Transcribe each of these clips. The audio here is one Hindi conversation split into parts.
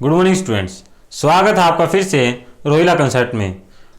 गुड मॉर्निंग स्टूडेंट्स, स्वागत है आपका फिर से रोहिला कंसेप्ट में।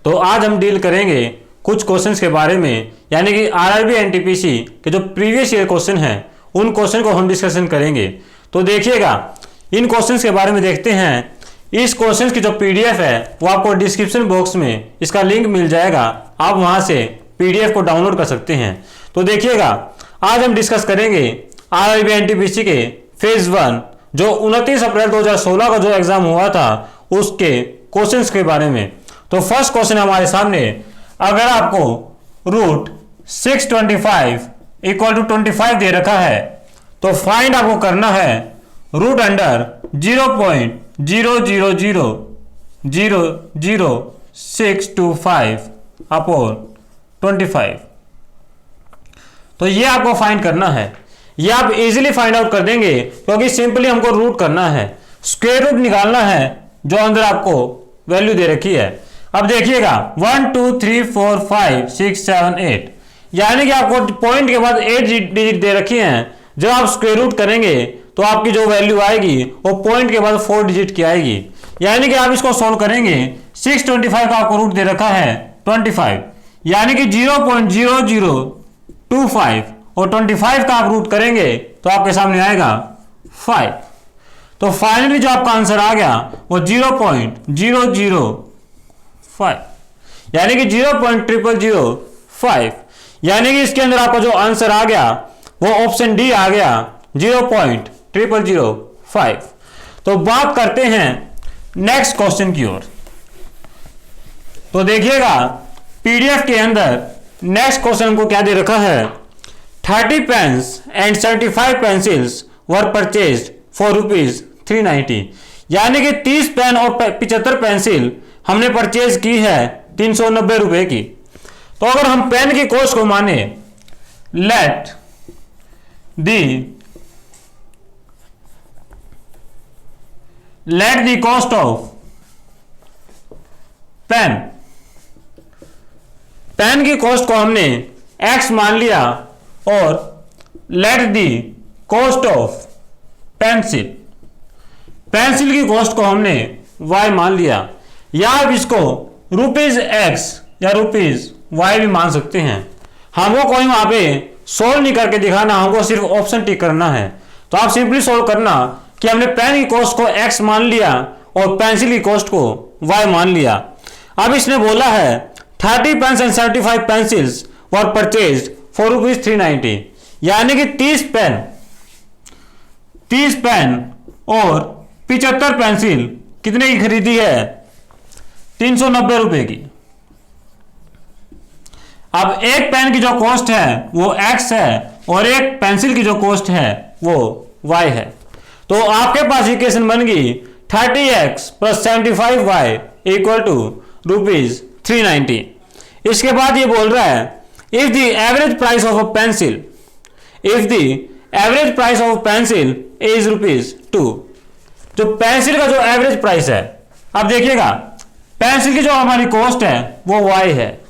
तो आज हम डील करेंगे कुछ क्वेश्चंस के बारे में, यानी कि आरआरबी एनटीपीसी के जो प्रीवियस ईयर क्वेश्चन हैं उन क्वेश्चन को हम डिस्कशन करेंगे। तो देखिएगा, इन क्वेश्चंस के बारे में देखते हैं। इस क्वेश्चंस की जो पीडीएफ है वो आपको डिस्क्रिप्शन बॉक्स में इसका लिंक मिल जाएगा, आप वहां से पीडीएफ को डाउनलोड कर सकते हैं। तो देखिएगा, आज हम डिस्कस करेंगे आरआरबी एनटीपीसी के फेज 1 जो 29 अप्रैल 2016 का जो एग्जाम हुआ था उसके क्वेश्चंस के बारे में। तो फर्स्ट क्वेश्चन हमारे सामने, अगर आपको रूट 625 इक्वल टू 25 दे रखा है तो फाइंड आपको करना है रूट अंडर 0.000000625 अपॉन 25। तो ये आपको फाइंड करना है। ये आप इजीली फाइंड आउट कर देंगे क्योंकि सिंपली हमको रूट करना है, स्क्वायर रूट निकालना है जो अंदर आपको वैल्यू दे रखी है। अब देखिएगा 1 2 3 4 5 6 7 8, यानी कि आपको पॉइंट के बाद 8 डिजिट दे रखी हैं। जब आप स्क्वायर रूट करेंगे तो आपकी जो वैल्यू आएगी वो पॉइंट के बाद 4 डिजिट की आएगी। यानी कि आप इसको सॉल्व करेंगे, 625 का आपको रूट दे रखा है 25, यानी कि 0.0025 और 25 का आप रूट करेंगे तो आपके सामने आएगा 5। तो फाइनली जो आपका आंसर आ गया वो 0.005, यानी कि 0.0005, यानी कि इसके अंदर आपका जो आंसर आ गया वो ऑप्शन डी आ गया 0.0005। तो बात करते हैं नेक्स्ट क्वेश्चन की ओर। तो देखिएगा, पीडीएफ के अंदर नेक्स्ट क्वेश्चन को क्या दे रखा है, 30 pens and 75 pencils were purchased for ₹390, यानी कि 30 पेन और 75 पेंसिल हमने परचेज की है 390 रुपए की। तो अगर हम पेन की कॉस्ट को माने, let the cost of pen की कॉस्ट को हमने x मान लिया और let the cost of pencil की कॉस्ट को हमने y मान लिया, या आप इसको ₹x या ₹y भी मान सकते हैं। हमको कोई वहां पे सोल्व नहीं करके दिखाना, हमको सिर्फ ऑप्शन टिक करना है। तो आप सिंपली सोल्व करना कि हमने पेन की कॉस्ट को x मान लिया और पेंसिल की कॉस्ट को y मान लिया। अब इसने बोला है 30 pens and 75 pencils were purchased for ₹390, यानी कि 30 पेन और 75 पेंसिल कितने की खरीदी है, 390 रुपए की। अब एक पेन की जो कॉस्ट है वो x है और एक पेंसिल की जो कॉस्ट है वो y है। तो आपके पास इक्वेशन बन गई 30x + 75y इक्वल टू ₹390। इसके बाद ये बोल रहा है if the average price of a pencil is ₹2, जो पेंसिल का जो एवरेज प्राइस है। अब देखिएगा, पेंसिल की जो हमारी कॉस्ट है वो y है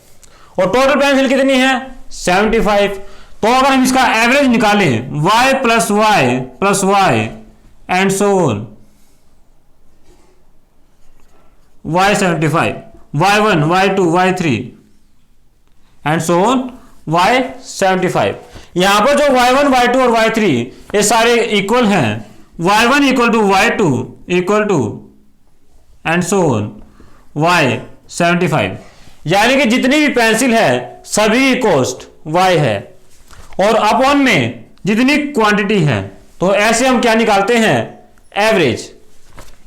और टोटल पेंसिल कितनी है 75। तो अगर हम इसका एवरेज निकालें y + y and so on, y75, y1 y2 y3 and so on y75। यहां पर जो y1 y2 और y3 ये सारे इक्वल हैं, y1 equal to y2 equal to and so on y75, यानी कि जितनी भी पेंसिल है सभी की कॉस्ट y है और अपॉन में जितनी क्वांटिटी है। तो ऐसे हम क्या निकालते हैं, एवरेज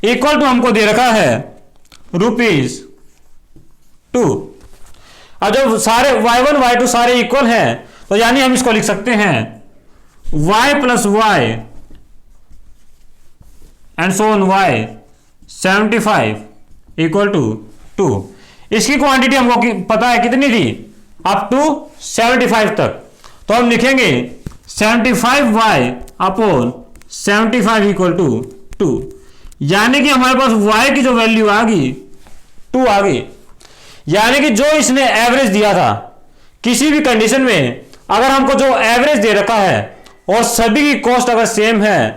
इक्वल टू हमको दे रखा है ₹2। अब जब सारे y1 y2 सारे इक्वल हैं तो यानी हम इसको लिख सकते हैं y + y and so on y75 equal to 2। इसकी क्वांटिटी हमको पता है कितनी थी, अप टू 75 तक। तो हम लिखेंगे 75y अपॉन 75 इक्वल टू 2, यानी कि हमारे पास y की जो वैल्यू आ गई 2 आ गई। यानी कि जो इसने एवरेज दिया था, किसी भी कंडीशन में अगर हमको जो एवरेज दे रखा है और सभी की कॉस्ट अगर सेम है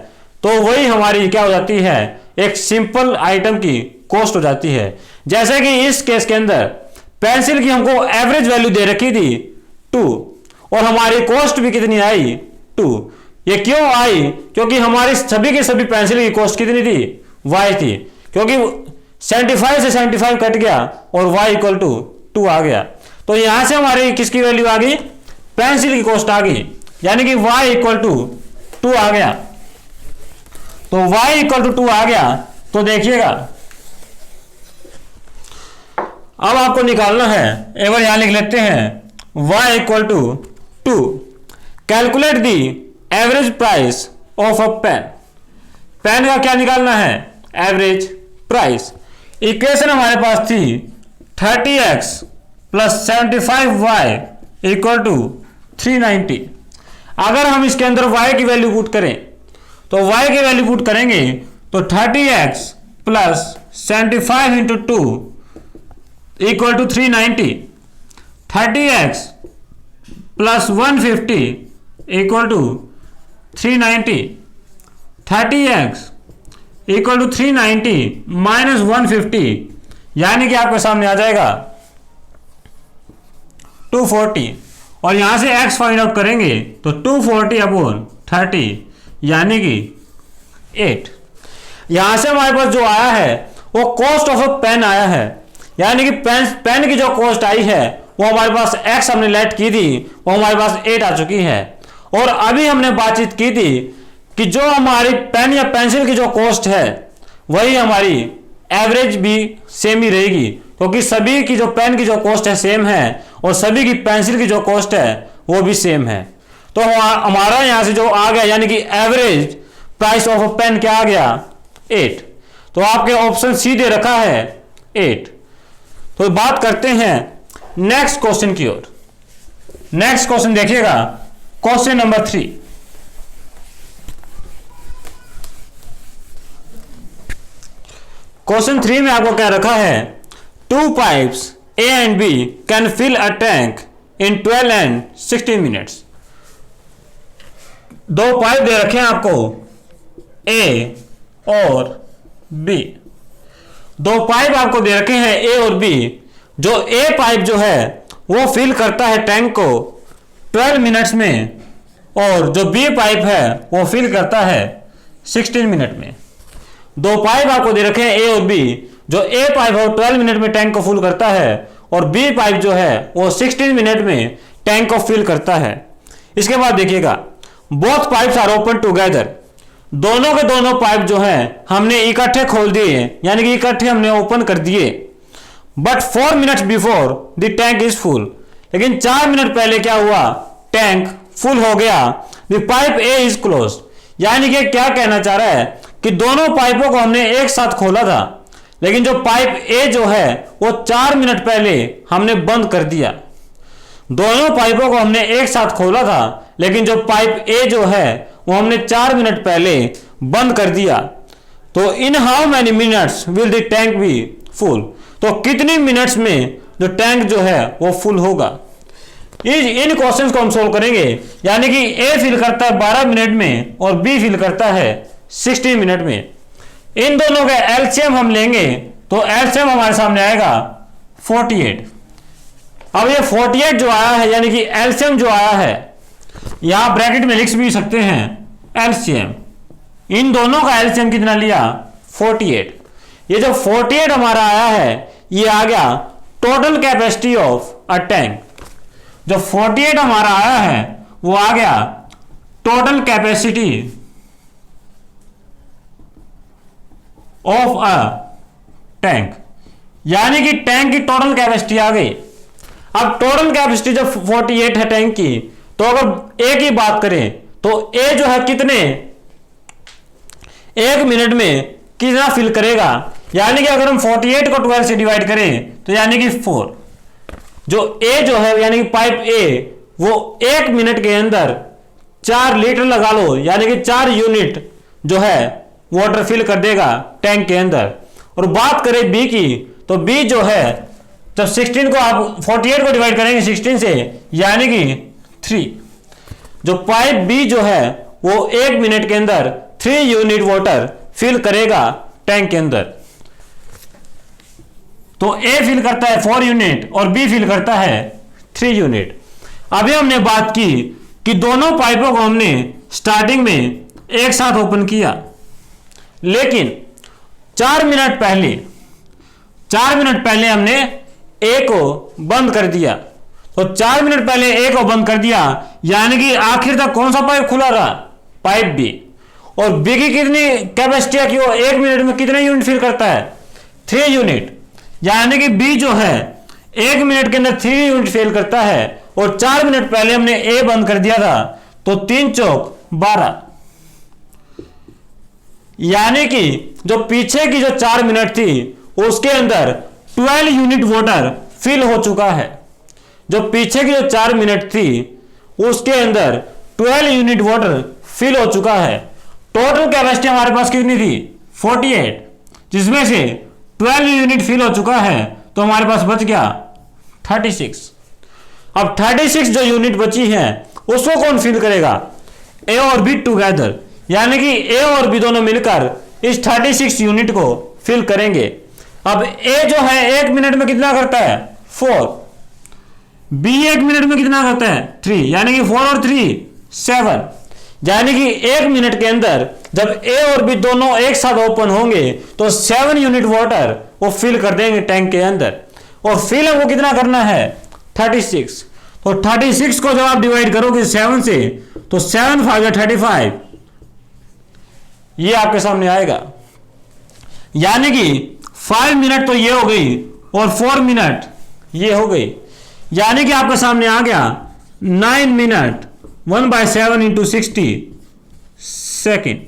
तो वही हमारी क्या हो जाती है, एक सिंपल आइटम की कॉस्ट हो जाती है। जैसे कि इस केस के अंदर पेंसिल की हमको एवरेज वैल्यू दे रखी थी 2 और हमारी कॉस्ट भी कितनी आई 2। ये क्यों आई? क्योंकि हमारी सभी के सभी पेंसिल की कॉस्ट कितनी थी y थी, क्योंकि 75 से 75 कट गया और y इक्वल टू 2 आ गया। तो यहां से हमारी किसकी वैल्यू आ गई? पेंसिल की कॉस्ट आ गई, यानी कि y इक्वल टू 2 आ गया। तो y इक्वल टू 2 आ गया। तो देखिएगा अब आपको निकालना है, एक बार यहां लिख लेते हैं y equal to 2। Calculate the average price of a pen. Pen का क्या निकालना है? Average price. इक्वेशन हमारे पास थी 30x plus 75y equal to 390। अगर हम इसके अंदर y की वैल्यू पुट करें तो y की वैल्यू पुट करेंगे तो 30x plus 75 into 2 equal to 390। 30x plus 150 equal to 390। 30x equal to 390 minus 150, यानी कि आपके सामने आ जाएगा 240। और यहां से x फाइंड आउट करेंगे तो 240 अपॉन 30 यानी कि 8। यहां से हमारे पास जो आया है वो कॉस्ट ऑफ अ पेन आया है, यानी कि पेन की जो कॉस्ट आई है वो हमारे पास x हमने लेट की थी, वो हमारे पास 8 आ चुकी है। और अभी हमने बातचीत की थी कि जो हमारी पेन या पेंसिल की जो कॉस्ट है वही हमारी एवरेज भी सेम ही रहेगी, क्योंकि सभी की जो पेन की जो कॉस्ट है सेम है और सभी की पेंसिल की जो कॉस्ट है वो भी सेम है। तो हमारा यहां से जो आ गया यानी कि average price of a pen क्या आ गया 8। तो आपके ऑप्शन सी दे रखा है 8। तो बात करते हैं नेक्स्ट क्वेश्चन की ओर। नेक्स्ट क्वेश्चन देखिएगा, क्वेश्चन नंबर 3। क्वेश्चन 3 में आपको क्या रखा है? 2 pipes A and B can fill a tank in 12 and 16 minutes। 2 pipe दे रखे हैं आपको A और B। 2 पाइप आपको दे रखे हैं A और B। जो A पाइप जो है वो फिल करता है टैंक को 12 मिनट्स में और जो B पाइप है वो फिल करता है 16 मिनट में। 2 पाइप आपको दे रखे हैं A और B। जो A पाइप है वो 12 मिनट में टैंक को फुल करता है और B पाइप जो है वो 16 मिनट में टैंक को फिल करता है। इसके बाद देखिएगा, both pipes are open together. दोनों के दोनों पाइप जो है हमने इकट्ठे खोल दिए, यानी कि इकट्ठे हमने ओपन कर दिए। But 4 minutes before the tank is full. लेकिन 4 मिनट पहले क्या हुआ? टैंक फुल हो गया। The pipe A is close. यानी कि क्या कहना चाह रहा है कि दोनों पाइपों को हमने एक साथ खोला था, लेकिन जो पाइप ए जो है वो 4 मिनट पहले हमने बंद कर दिया। दोनों पाइपों को हमने एक साथ खोला था, लेकिन जो पाइप ए जो है वो हमने 4 मिनट पहले बंद कर दिया। तो in how many minutes will the tank be full. तो कितनी मिनट्स में जो टैंक जो है वो फुल होगा। इन क्वेश्चंस को हम सोल्व करेंगे, यानी कि ए फिल करता है 12 मिनट में और बी फिल करता है 16 मिनट में। इन दोनों का एलसीएम हम लेंगे तो एलसीएम हमारे सामने आएगा 48। अब ये 48 जो आया है यानी कि एलसीएम जो आया है, यहां ब्रैकेट में लिख भी सकते हैं एलसीएम। इन दोनों का एलसीएम कितना लिया? 48। ये जो 48 हमारा आया है ये आ गया total capacity of a tank. जो 48 हमारा आया है वो आ गया total capacity of a tank, यानी कि टैंक की टोटल कैपेसिटी आ गई। अब टोटल कैपेसिटी जब 48 है टैंक की, तो अगर ए की बात करें तो ए जो है कितने 1 मिनट में कितना फिल करेगा, यानी कि अगर हम 48 को 12 से डिवाइड करें तो यानी कि 4। जो ए जो है यानी कि पाइप ए वो 1 मिनट के अंदर 4 लीटर लगा लो, यानी कि 4 यूनिट जो है वाटर फिल कर देगा टैंक के अंदर। और बात करें बी की तो बी जो है जब 16 को आप 48 को डिवाइड करेंगे 16 से यानी कि 3। जो पाइप बी जो है वो 1 मिनट के अंदर 3 यूनिट वाटर फिल करेगा टैंक के अंदर। तो ए फिल करता है 4 यूनिट और बी फिल करता है 3 यूनिट। अभी हमने बात की कि दोनों पाइपों को हमने स्टार्टिंग में एक साथ ओपन किया, लेकिन 4 मिनट पहले हमने ए को बंद कर दिया। तो 4 मिनट पहले ए को बंद कर दिया, यानी कि आखिर तक कौन सा पाइप खुला रहा? Pipe B. और बी की कितनी कैपेसिटी है कि वो 1 मिनट में कितने यूनिट फिल करता है? 3 यूनिट। यानी कि बी जो है 1 मिनट के अंदर 3 यूनिट फिल करता है, और 4 मिनट पहले हमने ए बंद कर दिया था, तो 3 चौक 12। यानी कि जो पीछे की जो 4 मिनट थी उसके अंदर 12 यूनिट वाटर फिल हो चुका है। जो पीछे की जो 4 मिनट थी उसके अंदर 12 यूनिट वाटर फिल हो चुका है। टोटल कैपेसिटी हमारे पास कितनी थी? 48, जिसमें से 12 यूनिट फिल हो चुका है, तो हमारे पास बच गया 36। अब 36 जो यूनिट बची है उसको कौन फिल करेगा? ए और बी टुगेदर, यानी कि ए और बी दोनों मिलकर इस 36 यूनिट को फिल करेंगे। अब ए जो है 1 मिनट में कितना करता है? 4। बी 1 मिनट में कितना करता है? 3, यानी कि 4 और 3 7। यानी कि 1 मिनट के अंदर जब ए और बी दोनों एक साथ ओपन होंगे तो 7 यूनिट वाटर वो फिल कर देंगे टैंक के अंदर। और फिल हमको कितना करना है? 36। तो 36 को जब आप डिवाइड करोगे 7 से, तो 7 5 35, ये आपके सामने आएगा। यानी कि 5 मिनट तो ये हो गई और 4 मिनट ये हो गई, यानी कि आपके सामने आ गया 9 मिनट 1/7 इंटू 60 सेकेंड।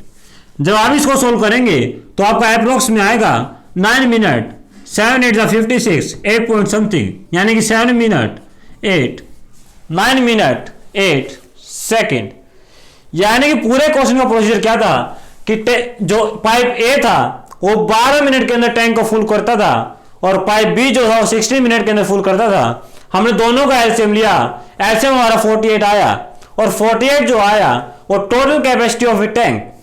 जब आप इसको सोल्व करेंगे तो आपका अप्रोक्स में आएगा 9 मिनट 7 8 56 8 पॉइंट समथिंग, यानी कि 7 मिनट 8 9 मिनट 8 सेकेंड। यानी कि पूरे क्वेश्चन का प्रोसीजर क्या था कि जो पाइप ए था वो 12 मिनट के अंदर टैंक को फुल करता था, और पाइप बी जो था वो 16 मिनट के अंदर फुल करता था। हमने दोनों का एलसीएम लिया, एलसीएम हमारा 48 आया, और 48 जो आया वो total capacity of A tank.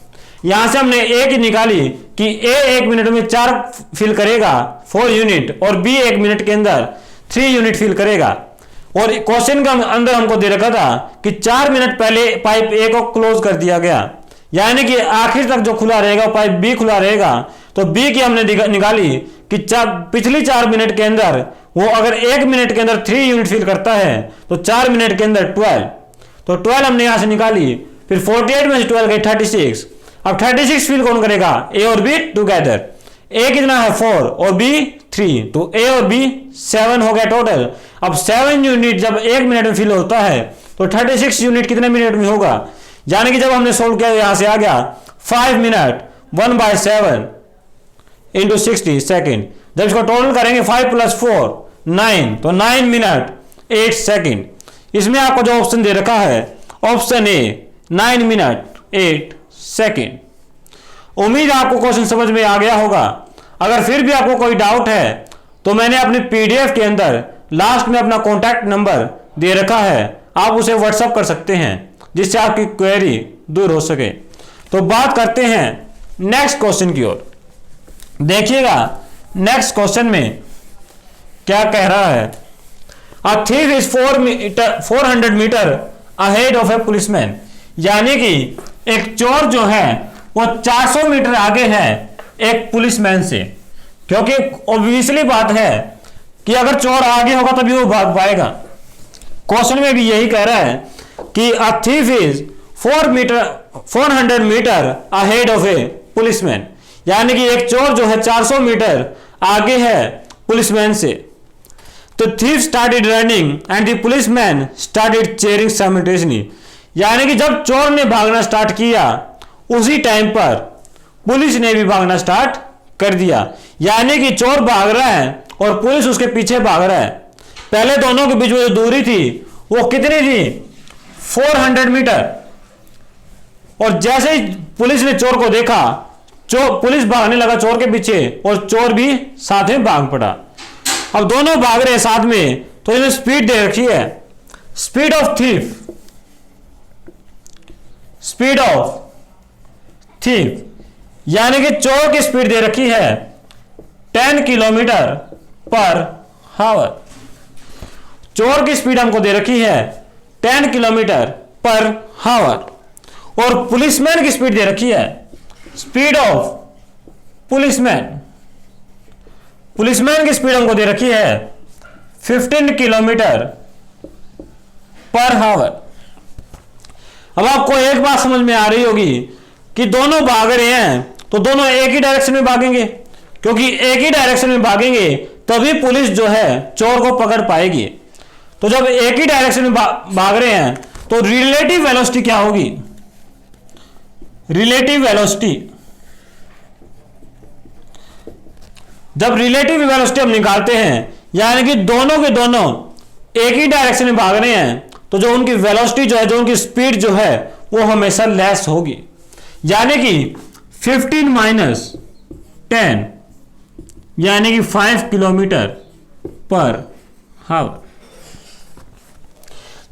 यहां से हमने ए की निकाली कि ए 1 मिनट में 4 फिल करेगा 4 यूनिट, और बी 1 मिनट के अंदर 3 यूनिट फिल करेगा। और क्वेश्चन के अंदर हमको दे रखा था कि 4 मिनट पहले पाइप ए को क्लोज कर दिया गया, यानी कि आखिर तक जो खुला रहेगा पाइप बी खुला रहेगा। तो बी की हमने निकाली कि पिछली 4 मिनट के अंदर वो अगर 1 मिनट के अंदर 3 यूनिट फिल करता है, तो 4 मिनट के अंदर 12, तो 12 हमने यहां से निकाली। फिर 48 में से 12 गई 36। अब 36 फिल कौन करेगा? ए और बी टुगेदर। ए कितना है? 4 और बी 3, तो ए और बी 7 हो गया टोटल। अब 7 यूनिट जब 1 मिनट में फिल होता है तो 36 यूनिट कितने मिनट में होगा? यानी कि जब हमने सोल्व किया यहां से आ गया 5 मिनट 1/7 इंटू 60 सेकेंड। जब इसको टोटल करेंगे 5 + 4 9, तो 9 मिनट 8 सेकेंड। इसमें आपको जो ऑप्शन दे रखा है ऑप्शन ए 9 मिनट 8 सेकेंड। उम्मीद आपको क्वेश्चन समझ में आ गया होगा। अगर फिर भी आपको कोई डाउट है तो मैंने अपनी पीडीएफ के अंदर लास्ट में अपना कॉन्टैक्ट नंबर दे रखा है, आप उसे व्हाट्सएप कर सकते हैं जिससे आपकी क्वेरी दूर हो सके। तो बात करते हैं नेक्स्ट क्वेश्चन की ओर। देखिएगा नेक्स्ट क्वेश्चन में क्या कह रहा है। A thief is 400 metre ahead of a policeman, यानी कि एक चोर जो है वो 400 मीटर आगे है एक पुलिसमैन से, क्योंकि ऑब्वियसली बात है कि अगर चोर आगे होगा तभी वो भाग पाएगा। क्वेश्चन में भी यही कह रहा है कि a thief is 400 metre ahead of a policeman, यानी कि एक चोर जो है 400 मीटर आगे है पुलिसमैन से। तो thief started running and the policeman started chasing simultaneously, यानी कि जब चोर ने भागना स्टार्ट किया उसी टाइम पर पुलिस ने भी भागना स्टार्ट कर दिया। यानी कि चोर भाग रहा है और पुलिस उसके पीछे भाग रहा है। पहले दोनों के बीच में जो दूरी थी वो कितनी थी? 400 मीटर। और जैसे ही पुलिस ने चोर को देखा, पुलिस भागने लगा चोर के पीछे और चोर भी साथ में भाग पड़ा। अब दोनों भाग रहे हैं साथ में, तो इसमें स्पीड दे रखी है। स्पीड ऑफ थीफ यानी कि चोर की स्पीड दे रखी है 10 किलोमीटर पर हावर। चोर की स्पीड हमको दे रखी है 10 किलोमीटर पर हावर और पुलिसमैन की स्पीड दे रखी है, स्पीड ऑफ पुलिसमैन, पुलिसमैन की स्पीड हमको दे रखी है 15 किलोमीटर पर हावर। अब आपको एक बात समझ में आ रही होगी कि दोनों भाग रहे हैं तो दोनों एक ही डायरेक्शन में भागेंगे, क्योंकि एक ही डायरेक्शन में भागेंगे तभी पुलिस जो है चोर को पकड़ पाएगी। तो जब एक ही डायरेक्शन में भाग रहे हैं तो रिलेटिव वेलोसिटी क्या होगी? रिलेटिव वेलोसिटी, जब रिलेटिव वेलोसिटी हम निकालते हैं यानी कि दोनों के दोनों एक ही डायरेक्शन में भाग रहे हैं तो जो उनकी वेलोसिटी जो है, जो उनकी स्पीड जो है वो हमेशा लेस होगी। यानी कि 15 माइनस 10 यानी कि 5 किलोमीटर पर हावर।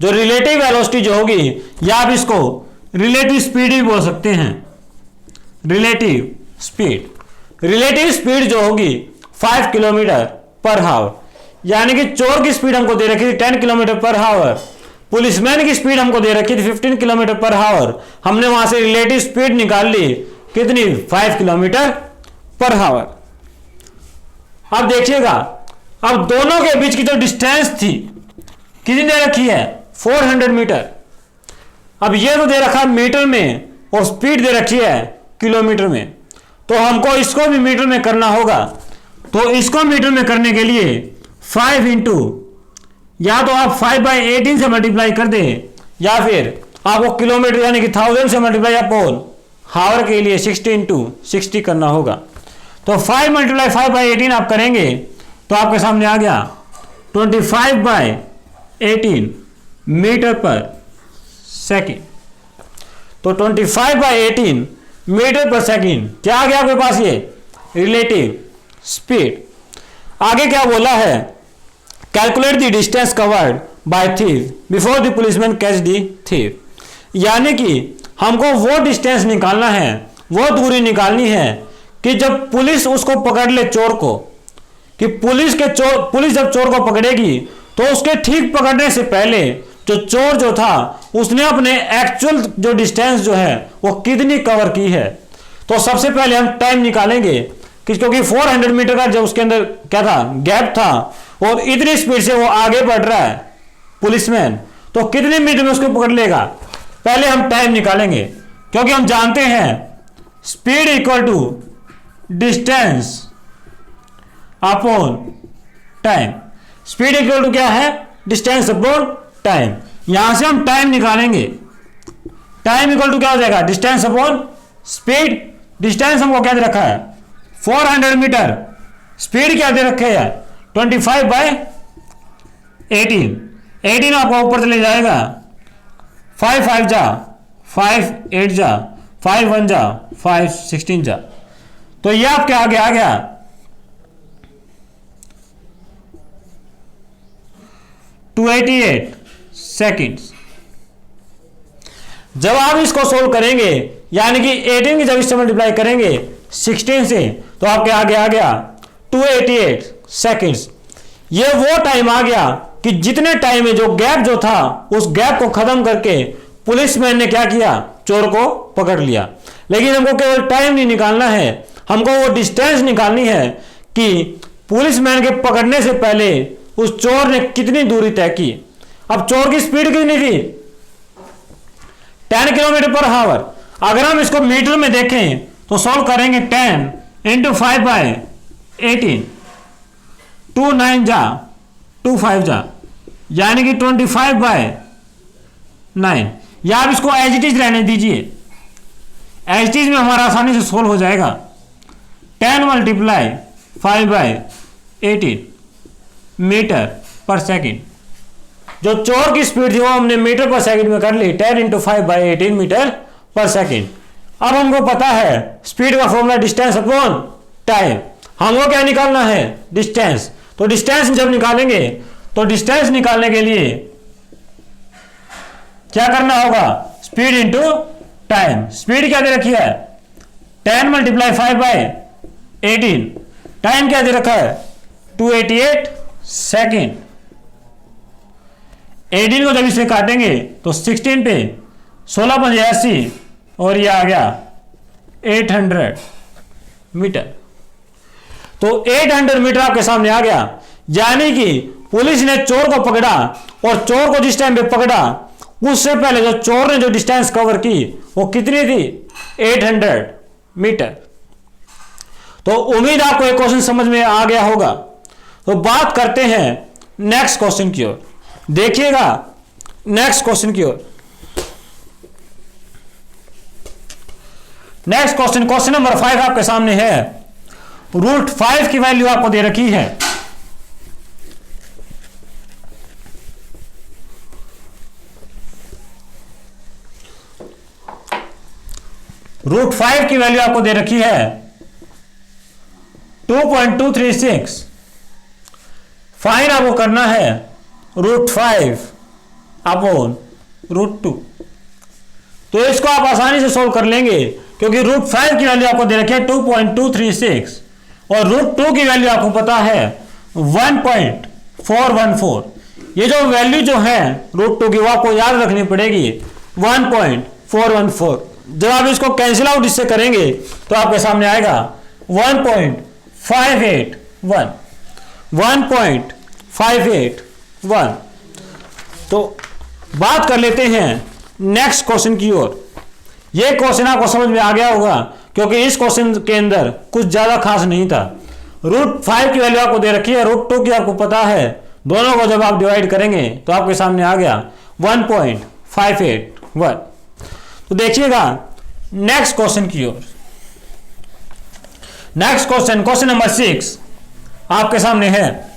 जो रिलेटिव वेलोसिटी जो होगी या आप इसको रिलेटिव स्पीड भी बोल सकते हैं। रिलेटिव स्पीड, रिलेटिव स्पीड जो होगी 5 किलोमीटर पर हावर, यानी कि चोर की स्पीड हमको दे रखी थी 10 किलोमीटर पर हावर, पुलिसमैन की स्पीड हमको दे रखी थी 15 किलोमीटर पर हावर। हमने वहां से रिलेटिव स्पीड निकाल ली, कितनी? 5 किलोमीटर पर हावर। अब देखिएगा, अब दोनों के बीच की जो डिस्टेंस थी कितनी दे रखी है? 400 मीटर। अब ये तो दे रखा है मीटर में और स्पीड दे रखी है किलोमीटर में, तो हमको इसको भी मीटर में करना होगा। तो इसको मीटर में करने के लिए 5 इंटू, या तो आप 5/18 से मल्टीप्लाई कर दें या फिर आपको किलोमीटर यानी कि 1000 से मल्टीप्लाई अपॉन हावर के लिए 60 इंटू 60 करना होगा। तो 5 × 5/18 आप करेंगे तो आपके सामने आ गया 25/18 मीटर पर सेकेंड। तो 25/18 मीटर पर सेकेंड क्या आ गया आपके पास? ये रिलेटिव स्पीड। आगे क्या बोला है? Calculate the distance covered by thief before the policeman catch the thief. यानी कि हमको वो डिस्टेंस निकालना है, वो दूरी निकालनी है कि जब पुलिस उसको पकड़ ले चोर को, कि पुलिस जब चोर को पकड़ेगी तो उसके ठीक पकड़ने से पहले जो चोर जो था उसने अपने एक्चुअल जो डिस्टेंस जो है वो कितनी कवर की है। तो सबसे पहले हम टाइम निकालेंगे कि क्योंकि 400 मीटर का जब उसके अंदर क्या था, गैप था, और इतनी स्पीड से वो आगे बढ़ रहा है पुलिसमैन, तो कितने मीटर में उसको पकड़ लेगा? पहले हम टाइम निकालेंगे, क्योंकि हम जानते हैं speed equal to distance upon time. Speed equal to क्या है? Distance upon time. यहां से हम टाइम निकालेंगे, टाइम इक्वल टू क्या हो जाएगा? Distance upon speed. डिस्टेंस हमको क्या दे रखा है? 400 मीटर। स्पीड क्या दे रखे है? 25/18। 18 आपका ऊपर चले जाएगा, 5 5 जा 5 8 जा 5 1 जा 5 16 जा, तो ये आपके आगे आ गया 288 सेकेंड्स। जब आप इसको सोल्व करेंगे यानी कि 18 की जब इससे मल्टीप्लाई करेंगे 16 से, तो आपके आगे आ गया 288 सेकेंड्स। ये वो टाइम आ गया कि जितने टाइम में जो गैप जो था उस गैप को खत्म करके पुलिसमैन ने क्या किया? चोर को पकड़ लिया। लेकिन हमको केवल टाइम नहीं निकालना है, हमको वो डिस्टेंस निकालनी है कि पुलिसमैन के पकड़ने से पहले उस चोर ने कितनी दूरी तय की। अब चोर की स्पीड कितनी थी? 10 किलोमीटर पर हावर। अगर हम इसको मीटर में देखें तो सॉल्व करेंगे 10 × 5/18, 2 9 जा 2 5 जा, यानी कि 25/9। या आप इसको एज इट इज रहने दीजिए, एज इट इज में हमारा आसानी से सोल्व हो जाएगा। 10 × 5/18 मीटर पर सेकेंड। जो चोर की स्पीड थी वो हमने मीटर पर सेकेंड में कर ली, 10 × 5/18 मीटर पर सेकेंड। अब हमको पता है स्पीड का फॉर्मूला डिस्टेंस अपॉन टाइम। हमको क्या निकालना है? डिस्टेंस। तो डिस्टेंस जब निकालेंगे तो डिस्टेंस निकालने के लिए क्या करना होगा? Speed into time. स्पीड क्या दे रखी है? 10 मल्टीप्लाई 5 बाय 18, टाइम क्या दे रखा है 288 सेकेंड। 18 को जब इसे काटेंगे तो 16 पे 16 × 80 और ये आ गया 800 मीटर। तो 800 मीटर आपके सामने आ गया, यानी कि पुलिस ने चोर को पकड़ा और चोर को जिस टाइम पे पकड़ा उससे पहले जो चोर ने जो डिस्टेंस कवर की वो कितनी थी 800 मीटर। तो उम्मीद आपको एक क्वेश्चन समझ में आ गया होगा। तो बात करते हैं नेक्स्ट क्वेश्चन की ओर, देखिएगा नेक्स्ट क्वेश्चन की ओर। नेक्स्ट क्वेश्चन, क्वेश्चन नंबर 5 आपके सामने है। √5 की वैल्यू आपको दे रखी है। √5 की वैल्यू आपको दे रखी है 2.236। फाइन आपको करना है √5 अपॉन √2। तो इसको आप आसानी से सोल्व कर लेंगे, क्योंकि √5 की वैल्यू आपको दे रखी है 2.236 और √2 की वैल्यू आपको पता है 1.414। ये जो वैल्यू जो है √2 की वो आपको याद रखनी पड़ेगी 1.414। जब आप इसको कैंसिल आउट इससे करेंगे तो आपके सामने आएगा 1.581। तो बात कर लेते हैं नेक्स्ट क्वेश्चन की ओर। यह क्वेश्चन आपको समझ में आ गया होगा, क्योंकि इस क्वेश्चन के अंदर कुछ ज्यादा खास नहीं था। √5 की वैल्यू आपको दे रखी है, √2 की आपको पता है। दोनों को जब आप डिवाइड करेंगे तो आपके सामने आ गया 1.581। तो देखिएगा नेक्स्ट क्वेश्चन की ओर। नेक्स्ट क्वेश्चन, क्वेश्चन नंबर 6 आपके सामने है।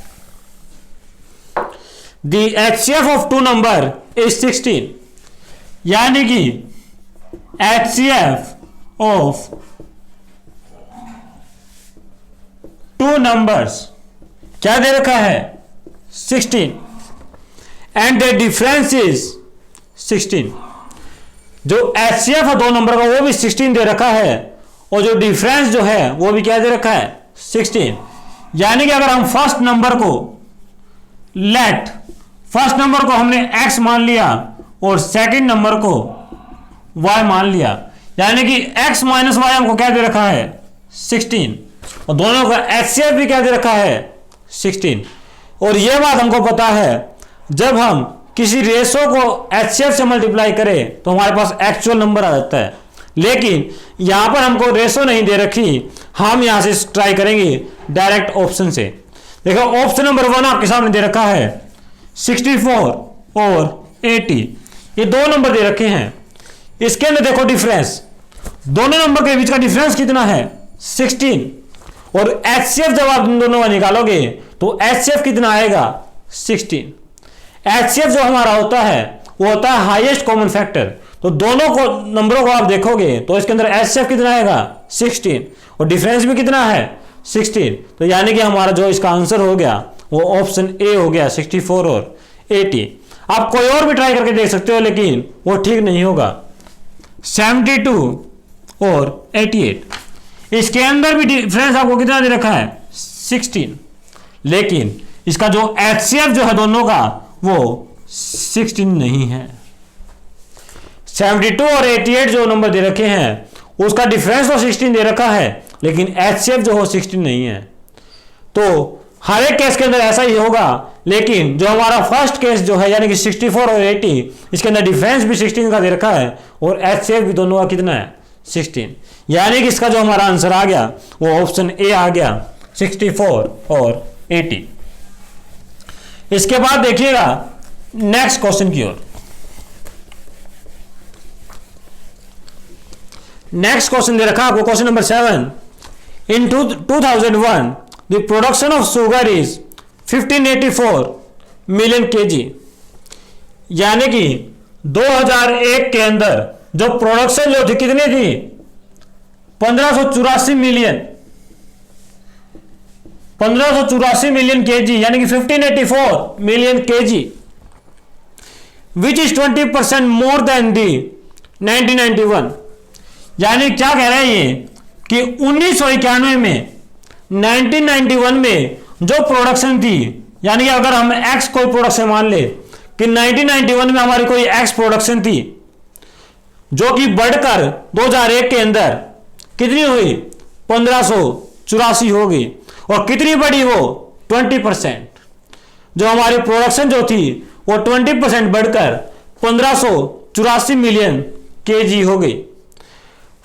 The HCF of 2 number is 16, यानी कि HCF ऑफ 2 नंबर्स क्या दे रखा है 16 एंड द डिफरेंस इज 16। जो HCF है 2 नंबर का वो भी 16 दे रखा है और जो डिफरेंस जो है वो भी क्या दे रखा है 16। यानी कि अगर हम फर्स्ट नंबर को फर्स्ट नंबर को हमने x मान लिया और सेकंड नंबर को y मान लिया, यानी कि x माइनस वाई हमको क्या दे रखा है 16 और दोनों का HCF भी क्या दे रखा है 16। और यह बात हमको पता है, जब हम किसी रेशो को HCF से मल्टीप्लाई करें तो हमारे पास एक्चुअल नंबर आ जाता है। लेकिन यहां पर हमको रेशो नहीं दे रखी, हम यहां से ट्राई करेंगे डायरेक्ट ऑप्शन से। देखो ऑप्शन नंबर 1 आपके सामने दे रखा है 64 और 80, ये 2 नंबर दे रखे हैं। इसके अंदर देखो डिफरेंस, दोनों नंबर के बीच का डिफरेंस कितना है 16 और HCF जब आप दोनों का निकालोगे तो HCF कितना आएगा 16। HCF जो हमारा होता है वो होता है हाईएस्ट कॉमन फैक्टर। तो दोनों को नंबरों को आप देखोगे तो इसके अंदर HCF कितना आएगा 16 और डिफरेंस भी कितना है 16। तो यानी कि हमारा जो इसका आंसर हो गया वो ऑप्शन ए हो गया 64 और 80। आप कोई और भी ट्राई करके देख सकते हो, लेकिन वो ठीक नहीं होगा। 72 और 88, इसके अंदर भी डिफरेंस आपको कितना दे रखा है 16, लेकिन इसका जो HCF जो है दोनों का वो 16 नहीं है। 72 और 88 जो नंबर दे रखे हैं उसका डिफरेंस तो 16 दे रखा है, लेकिन HCF जो हो 16 नहीं है। तो हर एक केस के अंदर ऐसा ही होगा, लेकिन जो हमारा फर्स्ट केस जो है यानी कि 64 और 80, इसके अंदर डिफरेंस भी 16 का दे रखा है और HCF भी दोनों का कितना है 16। यानी कि इसका जो हमारा आंसर आ गया वो ऑप्शन ए आ गया 64 और 80। इसके बाद देखिएगा नेक्स्ट क्वेश्चन की ओर। नेक्स्ट क्वेश्चन दे रखा आपको question number 7। In 2001 the production of sugar is 1584 million kg, यानी कि 2001 के अंदर जो प्रोडक्शन जो थी कितनी थी 1584 मिलियन kg, यानी कि 1584 million kg, which is 20% more than the 1991। यानी क्या कह रहे हैं ये कि 1991 में 1991 में जो प्रोडक्शन थी, यानी कि अगर हम एक्स कोई प्रोडक्शन मान ले कि 1991 में हमारी कोई एक्स प्रोडक्शन थी जो कि बढ़कर 2001 के अंदर कितनी हुई 1584 होगी, और कितनी बढ़ी वो 20%। जो हमारी प्रोडक्शन जो थी वो 20% बढ़कर 1584 मिलियन केजी हो गई।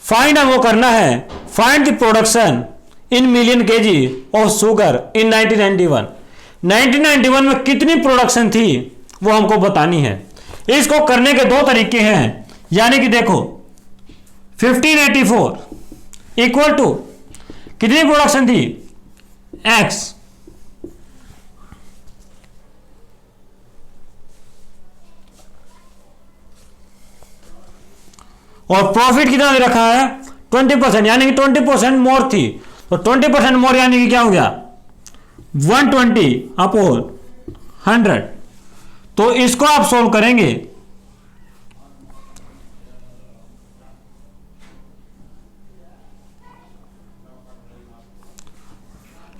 फाइंड हमको करना है, find the production in million KG of sugar in 1991। 1991 में कितनी प्रोडक्शन थी वो हमको बतानी है। इसको करने के दो तरीके हैं, यानी कि देखो 1584 इक्वल टू कितनी प्रोडक्शन थी x, और प्रॉफिट कितना दे रखा है 20%, यानी कि 20% मोर थी, तो 20% मोर यानी कि क्या हो गया 120 अपॉन 100। तो इसको आप सोल्व करेंगे,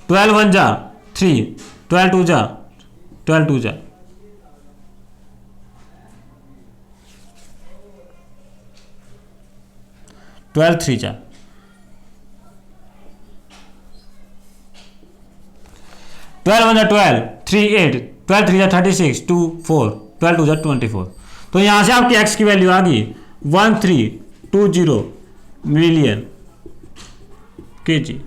ट्वेल्व 1 जा 3, 12 2 जा 12 2 जा 12 3 जा 12 1 जा 12 3 8 12 3 जा 36 2 4 12 2 जा 24। तो यहां से आपकी x की वैल्यू आ गई 1320 मिलियन केजी।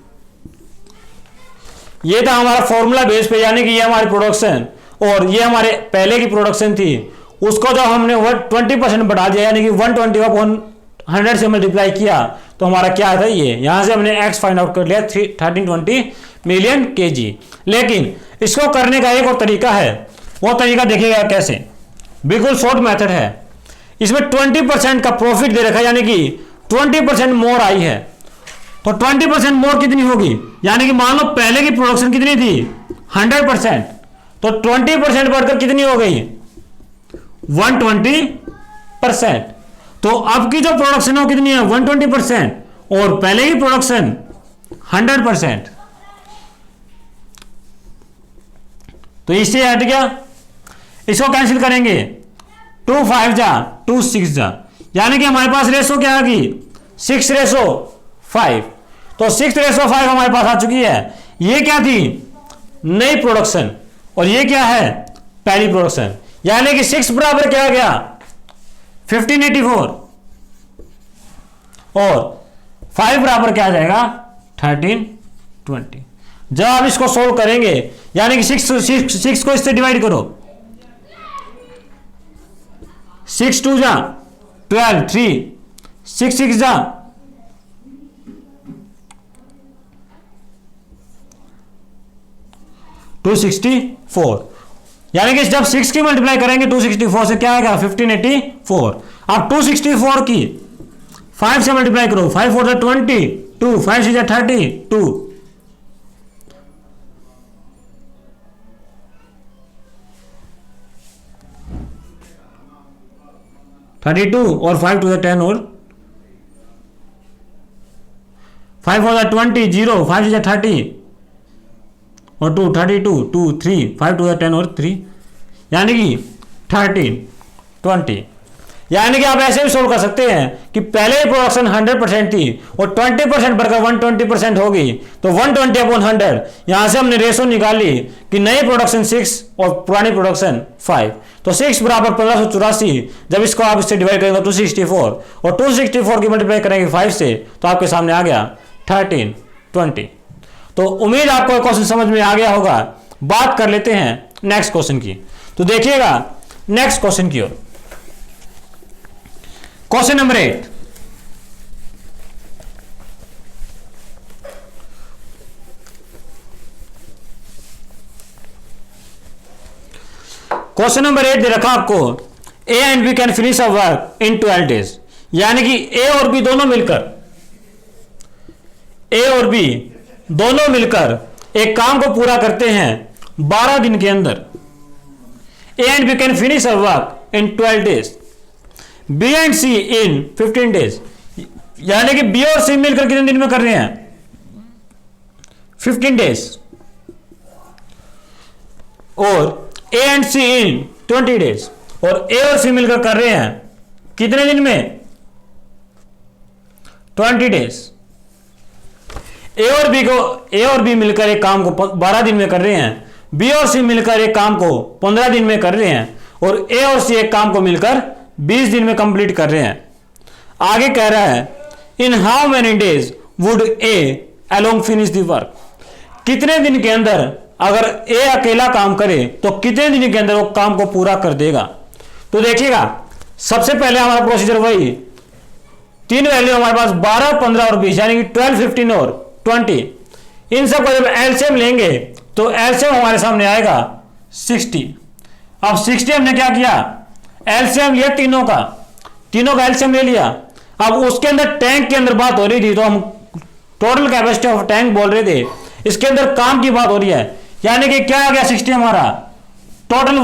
ये था हमारा फॉर्मूला बेस पे, यानी कि ये हमारी प्रोडक्शन और ये हमारे पहले की प्रोडक्शन थी, उसको जो हमने 20% बढ़ा दिया, यानी कि 120 अपॉन 100 से मल्टीप्लाई किया, तो हमारा क्या था ये, यहां से हमने x फाइंड आउट कर लिया 1320 मिलियन केजी। लेकिन इसको करने का एक और तरीका है, वो तरीका देखिएगा कैसे, बिल्कुल शॉर्ट मेथड है। इसमें 20% का प्रॉफिट दे रखा है, यानी कि 20% मोर आई है, तो 20% मोर कितनी होगी, यानी कि मान लो पहले की प्रोडक्शन कितनी थी 100%, तो 20% बढ़कर कितनी हो गई 120%। तो अब की जो प्रोडक्शन है कितनी है 120%, और पहले की प्रोडक्शन 100%। तो इससे हट गया, इसको कैंसिल करेंगे 2 5 जा 2 6 जा, यानी कि हमारे पास रेशो क्या आ गई 6:5। तो 6:5 हमारे पास आ चुकी है। ये क्या थी नई प्रोडक्शन, और ये क्या है पहली प्रोडक्शन, यानी कि 6 बराबर क्या आ गया 1584, और 5 बराबर क्या आ जाएगा 1320। जब आप इसको सोल्व करेंगे, यानी कि 6 को इससे डिवाइड करो, 6 2 जा 12 3 6 6 जा 264, यानी कि जब 6 की मल्टीप्लाई करेंगे 264 से क्या आएगा 1584। अब 264 की 5 से मल्टीप्लाई करो, 5 4 जा 20 2 5 6 जा 32 32, और 5 2 जा 10, और 5 4 जा 20 0 5 6 जा 30, और 2 32 2 3 5 2 10, और 3, यानी कि 1320। यानी कि आप ऐसे भी सोल्व कर सकते हैं कि पहले प्रोडक्शन 100% थी और 20% बढ़कर 120% होगी, तो 120 अपॉन 100, यहां से हमने रेशो निकाली कि नई प्रोडक्शन 6 और पुरानी प्रोडक्शन 5, तो 6 बराबर 1584। जब इसको आप इससे डिवाइड करेंगे 264, और 264 की मल्टीप्लाई करेंगे 5 से, तो आपके सामने आ गया 1320। तो उम्मीद आपको क्वेश्चन समझ में आ गया होगा। बात कर लेते हैं नेक्स्ट क्वेश्चन की। तो देखिएगा नेक्स्ट क्वेश्चन की ओर, क्वेश्चन नंबर 8। क्वेश्चन नंबर 8 दे रखा आपको, A and B can finish a work in 12 days, यानी कि ए और बी दोनों मिलकर, ए और बी दोनों मिलकर एक काम को पूरा करते हैं 12 दिन के अंदर। A and B can finish a work in 12 days, B and C in 15 days. यानी कि बी और सी मिलकर कितने दिन में कर रहे हैं? 15 डेज। और A and C in 20 days. और ए और सी मिलकर कर रहे हैं कितने दिन में? 20 डेज। ए और बी मिलकर एक काम को 12 दिन में कर रहे हैं, बी और सी मिलकर एक काम को 15 दिन में कर रहे हैं, और ए और सी एक काम को मिलकर 20 दिन में कंप्लीट कर रहे हैं। आगे कह रहा है in how many days would a along finish the work. कितने दिन के अंदर अगर ए अकेला काम करे तो कितने दिन के अंदर वो काम को पूरा कर देगा? तो देखिएगा, सबसे पहले हमारा प्रोसीजर वही, तीन वैल्यू हमारे पास 12, 15 और 20, यानी कि 12, 15 और 20। इन सब को जब एलसीएम लेंगे तो एलसीएम हमारे सामने आएगा 60। अब 60 हमने क्या किया? एलसीएम लिया तीनों का एलसीएम ले लिया। अब उसके अंदर टैंक के अंदर बात हो रही थी, तो हम टोटल कैपेसिटी ऑफ टैंक बोल रहे थे, इसके अंदर काम की बात हो रही है, यानी कि क्या आ गया 60 हमारा टोटल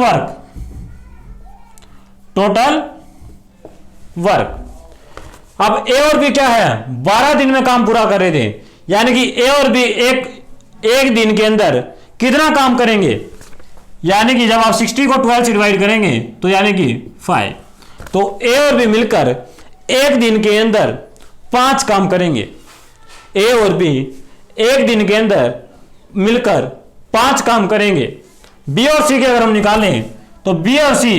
वर्क। अब ए और बी क्या है? 12 दिन में काम पूरा कर रहे थे, यानी कि ए और बी एक दिन के अंदर कितना काम करेंगे? यानी कि जब आप 60 को 12 से डिवाइड करेंगे तो यानी कि 5। तो ए और बी मिलकर एक दिन के अंदर 5 काम करेंगे। ए और बी एक दिन के अंदर मिलकर 5 काम करेंगे। बी और सी के अगर हम निकालें तो बी और सी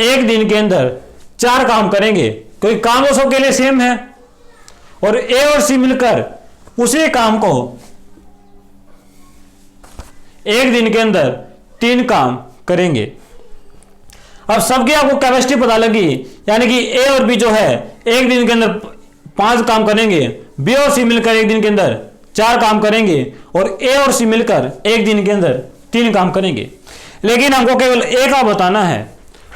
एक दिन के अंदर 4 काम करेंगे, क्योंकि काम वो सबके लिए सेम है। और ए और सी मिलकर उसी काम को एक दिन के अंदर 3 काम करेंगे। अब सबकी आपको कैपेसिटी पता लगी, यानी कि ए और बी जो है एक दिन के अंदर 5 काम करेंगे, बी और सी मिलकर एक दिन के अंदर 4 काम करेंगे, और ए और सी मिलकर एक दिन के अंदर 3 काम करेंगे। लेकिन हमको केवल ए का बताना है,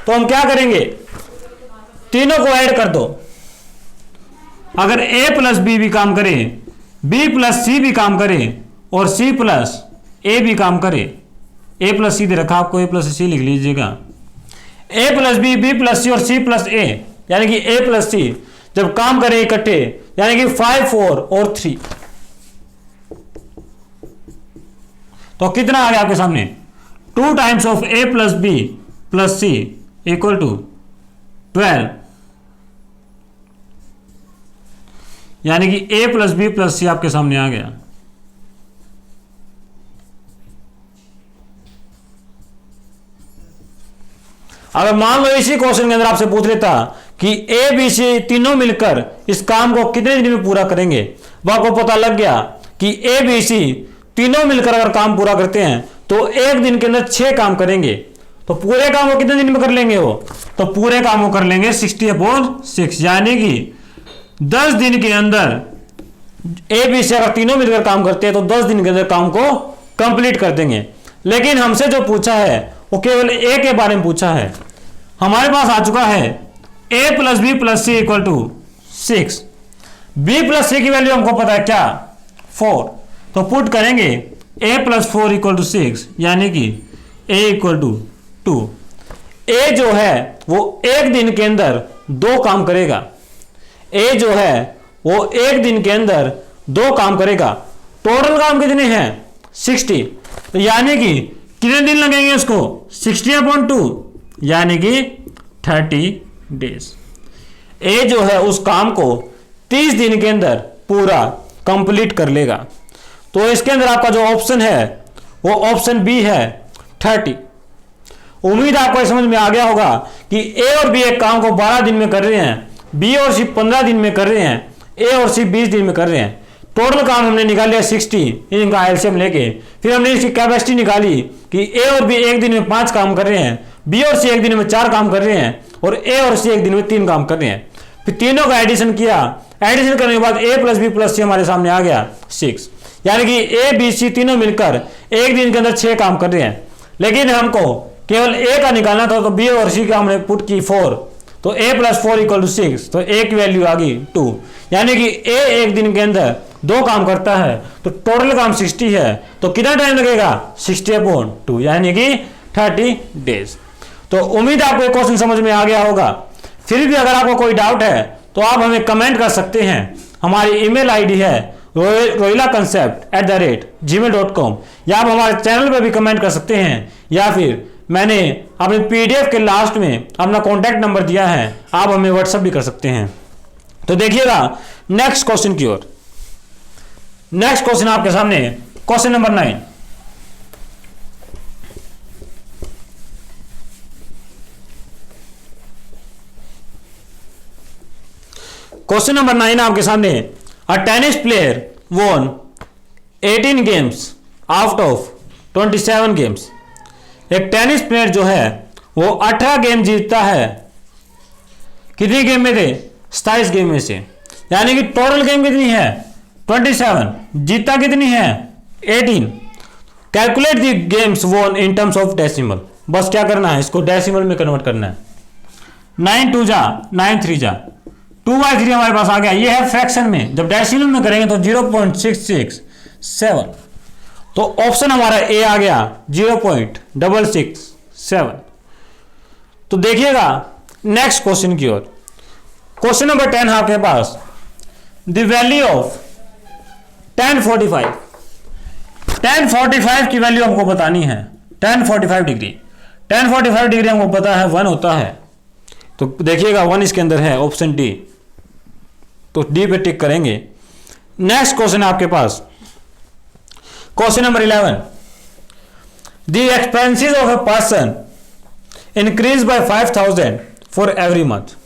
तो हम क्या करेंगे? तीनों को ऐड कर दो। अगर ए प्लस बी भी काम करे, बी प्लस सी भी काम करे, और सी प्लस ए भी काम करे, ए प्लस सी दे रखा आपको, ए प्लस सी लिख लीजिएगा। ए प्लस बी, बी प्लस सी और सी प्लस ए, यानी कि ए प्लस सी जब काम करें इकट्ठे, यानी कि 5, 4 और 3, तो कितना आ गया आपके सामने? 2 times of A plus B plus C equal to 12, यानी कि A plus B plus C आपके सामने आ गया। अगर मान लो इसी क्वेश्चन के अंदर आपसे पूछ लेता कि ए बी सी तीनों मिलकर इस काम को कितने दिन में पूरा करेंगे, वो आपको पता लग गया कि ए बी सी तीनों मिलकर अगर काम पूरा करते हैं तो एक दिन के अंदर 6 काम करेंगे। तो पूरे काम को कितने दिन में कर लेंगे वो? तो पूरे काम को कर लेंगे 60/6, यानी कि 10 दिन के अंदर ए बी सी अगर तीनों मिलकर काम करते हैं तो 10 दिन के अंदर काम को कंप्लीट कर देंगे। लेकिन हमसे जो पूछा है वो केवल ए के बारे में पूछा है। हमारे पास आ चुका है A plus B plus C equal to 6। B plus C की वैल्यू हमको पता है क्या? 4। तो पुट करेंगे ए प्लस 4 इक्वल टू 6, यानी कि ए इक्वल टू 2। ए जो है वो एक दिन के अंदर 2 काम करेगा। ए जो है वो एक दिन के अंदर 2 काम करेगा। टोटल काम कितने हैं? 60। तो यानी कि कितने दिन लगेंगे इसको? 60/2, यानी कि 30 डेज। ए जो है उस काम को 30 दिन के अंदर पूरा कंप्लीट कर लेगा। तो इसके अंदर आपका जो ऑप्शन है वो ऑप्शन बी है 30। उम्मीद आपको समझ में आ गया होगा कि ए और बी एक काम को 12 दिन में कर रहे हैं, बी और सी 15 दिन में कर रहे हैं, ए और सी 20 दिन में कर रहे हैं। टोटल काम हमने निकाल लिया 60, इनका एलसीएम लेके। फिर हमने इसकी कैपेसिटी निकाली कि ए और बी एक दिन में 5 काम कर रहे हैं, बी और सी एक दिन में 4 काम कर रहे हैं, और ए और सी एक दिन में 3 काम कर रहे हैं। फिर तीनों का एडिशन किया, एडिशन करने के बाद ए प्लस बी प्लस सी हमारे सामने आ गया 6, यानी कि ए बी सी तीनों मिलकर एक दिन के अंदर 6 काम कर रहे हैं। लेकिन हमको केवल ए का निकालना था, तो बी और सी का हमने पुट की 4, तो a प्लस 4 इक्वल टू 6, तो a की वैल्यू आ गई 2, यानी कि a एक दिन के अंदर 2 काम करता है, तो टोटल काम 60 है। तो कितना टाइम लगेगा? 60/2, यानी कि 30 डेज। तो उम्मीद आपको क्वेश्चन समझ में आ गया होगा। फिर भी अगर आपको कोई डाउट है तो आप हमें कमेंट कर सकते हैं। हमारी ईमेल आईडी है rohilaconcept@gmail.com, या आप हमारे चैनल पे भी कमेंट कर सकते हैं, या फिर मैंने अपने पीडीएफ के लास्ट में अपना कॉन्टैक्ट नंबर दिया है, आप हमें व्हाट्सएप भी कर सकते हैं। तो देखिएगा नेक्स्ट क्वेश्चन की ओर। नेक्स्ट क्वेश्चन आपके सामने क्वेश्चन नंबर 9। क्वेश्चन नंबर 9 आपके सामने, a tennis player won 18 games out of 27 games. एक टेनिस प्लेयर जो है वो 18 गेम जीतता है। कितनी गेम में थे? 27 गेम में से, यानी कि टोटल गेम कितनी है? 27। जीतता कितनी है? 18। Calculate the games von in terms of decimal. बस क्या करना है, इसको डेसिमल में कन्वर्ट करना है। 9 2 जा 9 3 जा 2/3 हमारे पास आ गया। ये है फ्रैक्शन में, जब डेसिमल में करेंगे तो 0.667। तो ऑप्शन हमारा ए आ गया 0.667। तो देखिएगा नेक्स्ट क्वेश्चन की ओर। क्वेश्चन नंबर 10 आपके पास, द वैल्यू ऑफ 1045। 1045 की वैल्यू हमको बतानी है। 1045 डिग्री, 1045 डिग्री हमको पता है 1 होता है। तो देखिएगा 1 इसके अंदर है, ऑप्शन डी। तो डी पे टिक करेंगे। नेक्स्ट क्वेश्चन आपके पास question number 11, the expenses of a person increase by 5000 for every month.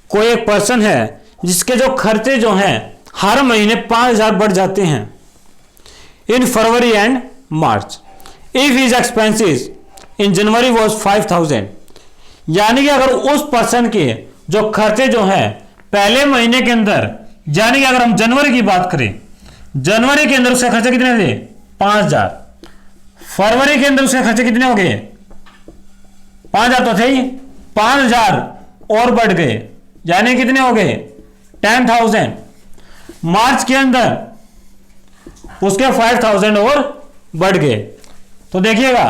कोई एक पर्सन है जिसके जो खर्चे जो हैं हर महीने 5000 बढ़ जाते हैं in February and March. If his expenses in January was 5000, यानी कि अगर उस पर्सन के जो खर्चे जो हैं पहले महीने के अंदर, यानी कि अगर हम जनवरी की बात करें, जनवरी के अंदर उसके खर्चे कितने थे? 5000। फरवरी के अंदर उसके खर्चे कितने हो गए? 5000 तो थे ही, 5000 और बढ़ गए, यानी कितने हो गए? 10,000। मार्च के अंदर उसके 5000 और बढ़ गए। तो देखिएगा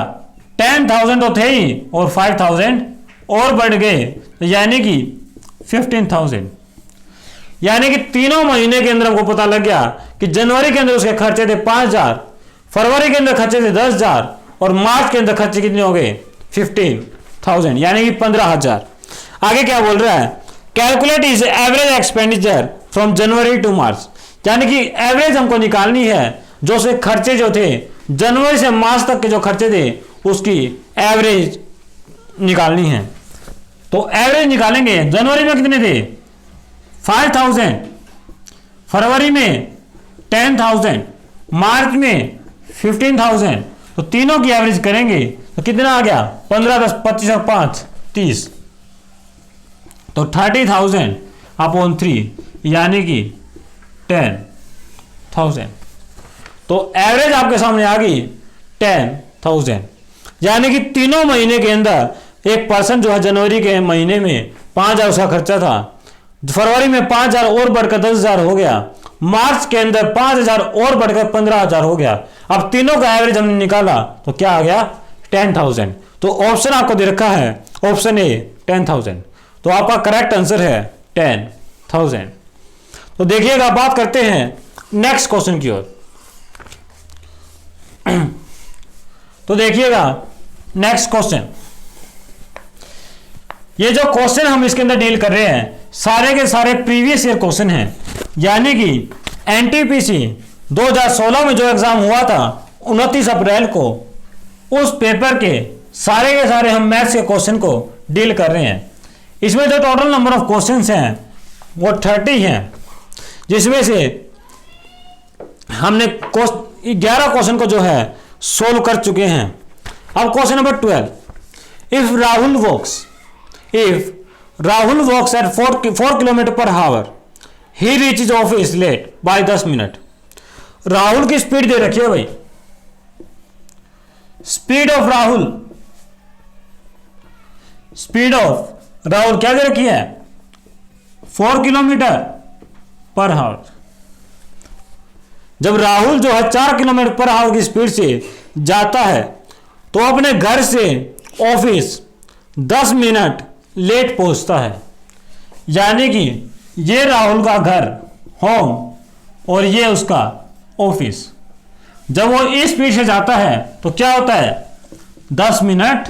10,000 तो थे ही और 5000 और बढ़ गए, यानी कि 15,000। यानी कि तीनों महीने के अंदर हमको पता लग गया कि जनवरी के अंदर उसके खर्चे थे 5000, फरवरी के अंदर खर्चे थे 10,000 और मार्च के अंदर खर्चे कितने हो गए? 15,000, यानी कि 15,000। आगे क्या बोल रहा है? Calculate is average expenditure from January to March, यानी कि एवरेज हमको निकालनी है, जो से खर्चे जो थे जनवरी से मार्च तक के जो खर्चे थे उसकी एवरेज निकालनी है। तो एवरेज निकालेंगे। जनवरी में कितने थे? 5000, फरवरी में 10,000, मार्च में 15,000। तो तीनों की एवरेज करेंगे तो कितना आ गया? 15 10 25 और 5 30। तो 30,000 अपॉन 3, यानी कि 10,000। तो एवरेज आपके सामने आ गई 10,000, यानी कि तीनों महीने के अंदर एक पर्सन जो है जनवरी के महीने में 5000 उसका खर्चा था, फरवरी में 5000 और बढ़कर 10,000 हो गया, मार्च के अंदर 5000 और बढ़कर 15,000 हो गया। अब तीनों का एवरेज हमने निकाला तो क्या आ गया? 10,000। तो ऑप्शन आपको दे रखा है ऑप्शन ए 10,000। तो आपका करेक्ट आंसर है 10,000। तो देखिएगा बात करते हैं नेक्स्ट क्वेश्चन की ओर। तो देखिएगा नेक्स्ट क्वेश्चन, ये जो क्वेश्चन हम इसके अंदर डील कर रहे हैं सारे के सारे प्रीवियस ईयर क्वेश्चन हैं, यानी कि एनटीपीसी 2016 में जो एग्जाम हुआ था 29 अप्रैल को, उस पेपर के सारे हम मैथ्स के क्वेश्चन को डील कर रहे हैं। इसमें जो टोटल नंबर ऑफ क्वेश्चंस हैं वो 30 हैं, जिसमें से हमने 11 क्वेश्चन को जो है सोल्व कर चुके हैं। अब question number 12, if Rahul walks at 4 kilometre per hour, he reaches office late by 10 minute. Rahul की स्पीड दे रखी है भाई, स्पीड ऑफ राहुल क्या दे रखी है? 4 किलोमीटर पर हावर। जब राहुल जो है 4 किलोमीटर पर हावर की स्पीड से जाता है तो अपने घर से ऑफिस 10 मिनट लेट पहुंचता है, यानी कि ये राहुल का घर होम और ये उसका ऑफिस। जब वो इस स्पीड से जाता है तो क्या होता है, 10 मिनट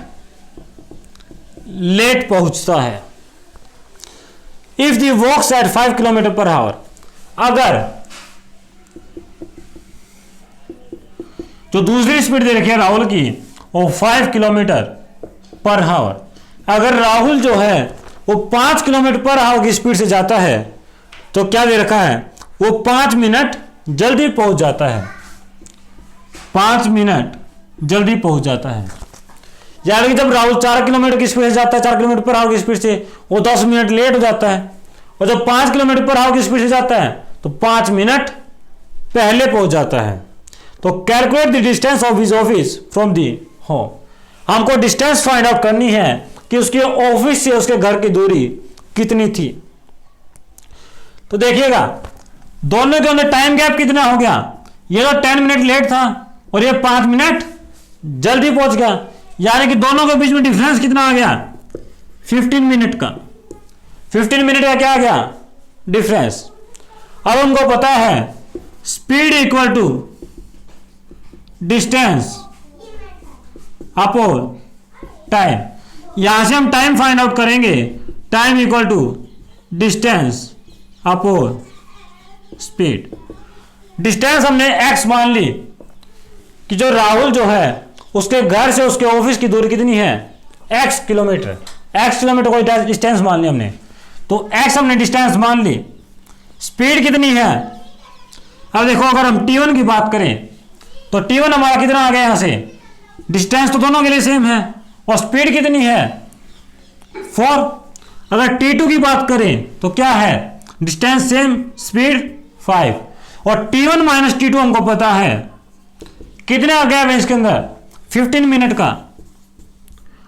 लेट पहुंचता है। If the walks at 5 kilometre per hour, अगर जो दूसरी स्पीड दे रखी है राहुल की वो 5 किलोमीटर पर आवर, अगर राहुल जो है वो 5 किलोमीटर पर आवर की स्पीड से जाता है तो क्या दे रखा है, वो 5 मिनट जल्दी पहुंच जाता है। 5 मिनट जल्दी पहुंच जाता है। यानी कि जब राहुल 4 किलोमीटर की स्पीड से जाता है, 4 किलोमीटर पर आवर की स्पीड से, वो 10 मिनट लेट हो जाता है। और जब 5 किलोमीटर पर आवर की स्पीड से जाता है तो 5 मिनट पहले पहुंच जाता है। तो calculate the distance of his office from the home. हमको डिस्टेंस फाइंड आउट करनी है कि उसके ऑफिस से उसके घर की दूरी कितनी थी। तो देखिएगा दोनों के अंदर टाइम गैप कितना हो गया, ये तो 10 मिनट लेट था और ये 5 मिनट जल्दी पहुंच गया, यानी कि दोनों के बीच में डिफरेंस कितना आ गया, 15 मिनट का। 15 मिनट का क्या आ गया, डिफरेंस। अब हमको पता है speed equal to distance upon time. यहां से हम टाइम फाइंड आउट करेंगे, time equal to distance upon speed. Distance हमने x मान ली कि जो राहुल जो है उसके घर से उसके ऑफिस की दूरी कितनी है, x किलोमीटर। x किलोमीटर को डिस्टेंस मान ली हमने, तो x हमने डिस्टेंस मान ली। स्पीड कितनी है, अब देखो अगर हम t1 की बात करें तो t1 हमारा कितना आ गया, यहां से डिस्टेंस तो दोनों के लिए सेम है और स्पीड कितनी है 4। अगर t2 की बात करें तो क्या है, डिस्टेंस सेम, स्पीड 5। और t1 माइनस t2 हमको पता है कितने आ गया है इसके अंदर, 15 मिनट का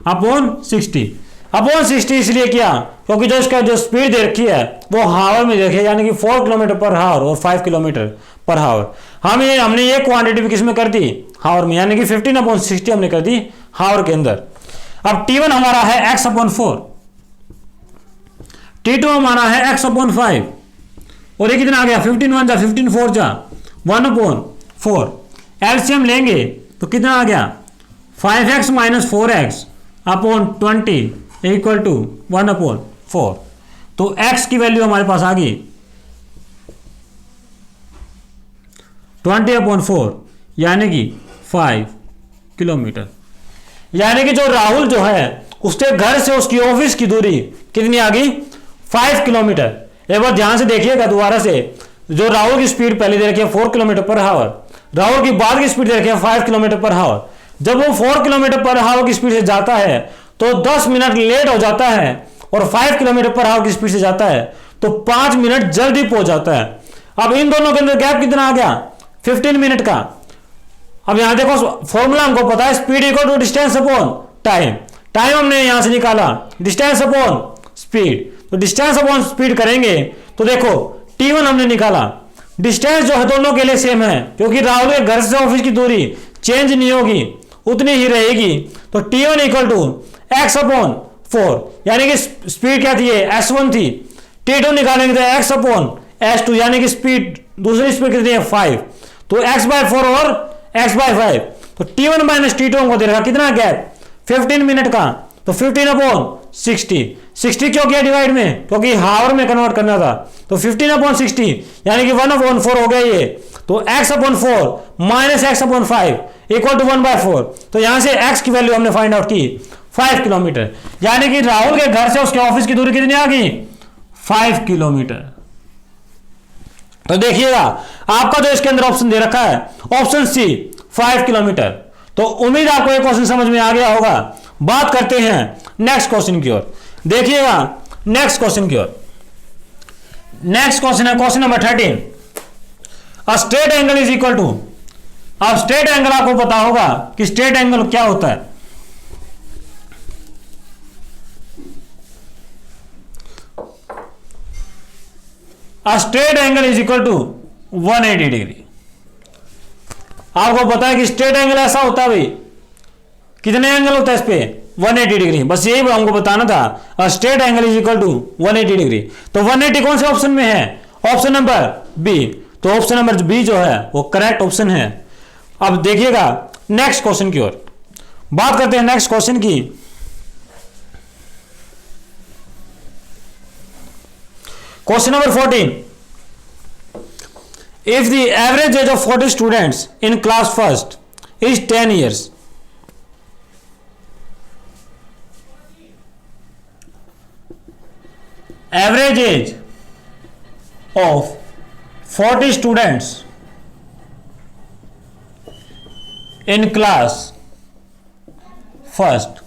अपॉन 60। अपॉन 60 इसलिए किया क्योंकि जो इसका जो स्पीड दे रखी है वो हावर में देखिए, यानी कि 4 किलोमीटर पर हावर और 5 किलोमीटर पर हावर। हमने ये क्वांटिटी भी किसमें कर दी, हावर में, यानी कि 15/60 हमने कर दी हावर के अंदर। अब t1 हमारा है x/4, t2 हमारा है x/5 और ये कितना आ गया, 15 1 जा 15 4 जा 1/4। एलसीएम लेंगे तो कितना आ गया, 5x - 4x upon 20 equal to 1/4। तो x की वैल्यू हमारे पास आ गई 20/4, यानी कि 5 किलोमीटर। यानी कि जो राहुल जो है उसके घर से उसकी ऑफिस की दूरी कितनी आ गई, 5 किलोमीटर। एक बार ध्यान से देखिएगा दोबारा से, जो राहुल की स्पीड पहले दे रखी है 4 किलोमीटर पर आवर, राहुल की बाद की स्पीड दे रखी है 5 किलोमीटर पर आवर। जब वो 4 किलोमीटर पर आवर की स्पीड से जाता है तो 10 मिनट लेट हो जाता है, और 5 किलोमीटर पर आवर की स्पीड से जाता है तो 5 मिनट जल्दी पहुंच जाता है। अब इन दोनों के अंदर गैप कितना आ गया, 15 मिनट का। अब यहां देखो फॉर्मूला हमको पता है, speed equal to distance upon time. Time हमने यहां से निकाला, डिस्टेंस अपॉन स्पीड। तो डिस्टेंस अपॉन स्पीड करेंगे तो देखो t1 हमने निकाला, डिस्टेंस जो है दोनों के लिए सेम है क्योंकि राहुल के घर से ऑफिस की दूरी चेंज नहीं होगी, उतनी ही रहेगी। तो t1 इक्वल टू x/4, यानी कि स्पीड क्या थी, s1 थी। t2 निकालेंगे तो x/s2, यानी कि स्पीड दूसरी स्पीड कितनी है 5। तो x/4 और x/5। तो t1 माइनस t2 हमको दे रखा कितना गैप, 15 मिनट का। तो 15/60, 60 क्यों किया डिवाइड में, क्योंकि हावर में कन्वर्ट करना था। तो 15/60 यानी कि 1/4 हो गया ये। तो x/4 minus x/5 equal to 1/4। तो यहां से x की वैल्यू हमने फाइंड आउट की 5 किलोमीटर, यानी कि राहुल के घर से उसके ऑफिस की दूरी कितनी आ गई, 5 किलोमीटर। तो देखिएगा आपका जो इसके अंदर ऑप्शन दे रखा है ऑप्शन सी 5 किलोमीटर। तो उम्मीद आपको ये क्वेश्चन समझ में आ गया होगा। बात करते हैं नेक्स्ट क्वेश्चन की ओर। देखिएगा नेक्स्ट क्वेश्चन की ओर। नेक्स्ट क्वेश्चन है question number 13। A straight angle is equal to, अब स्ट्रेट एंगल आपको पता होगा कि स्ट्रेट एंगल क्या होता है। A straight angle is equal to 180 degree. आपको पता है कि स्ट्रेट एंगल ऐसा होता है भाई, कितने एंगल होता है इस पे, 180 डिग्री। बस यही हमको बताना था, straight angle is equal to 180 degree. तो 180 कौन से ऑप्शन में है, ऑप्शन नंबर बी। तो ऑप्शन नंबर बी जो है वो करेक्ट ऑप्शन है। अब देखिएगा नेक्स्ट क्वेश्चन की ओर बात करते हैं। नेक्स्ट क्वेश्चन की, question number 14, if the average age of 40 students in class first is 10 years, average age of 40 students in class first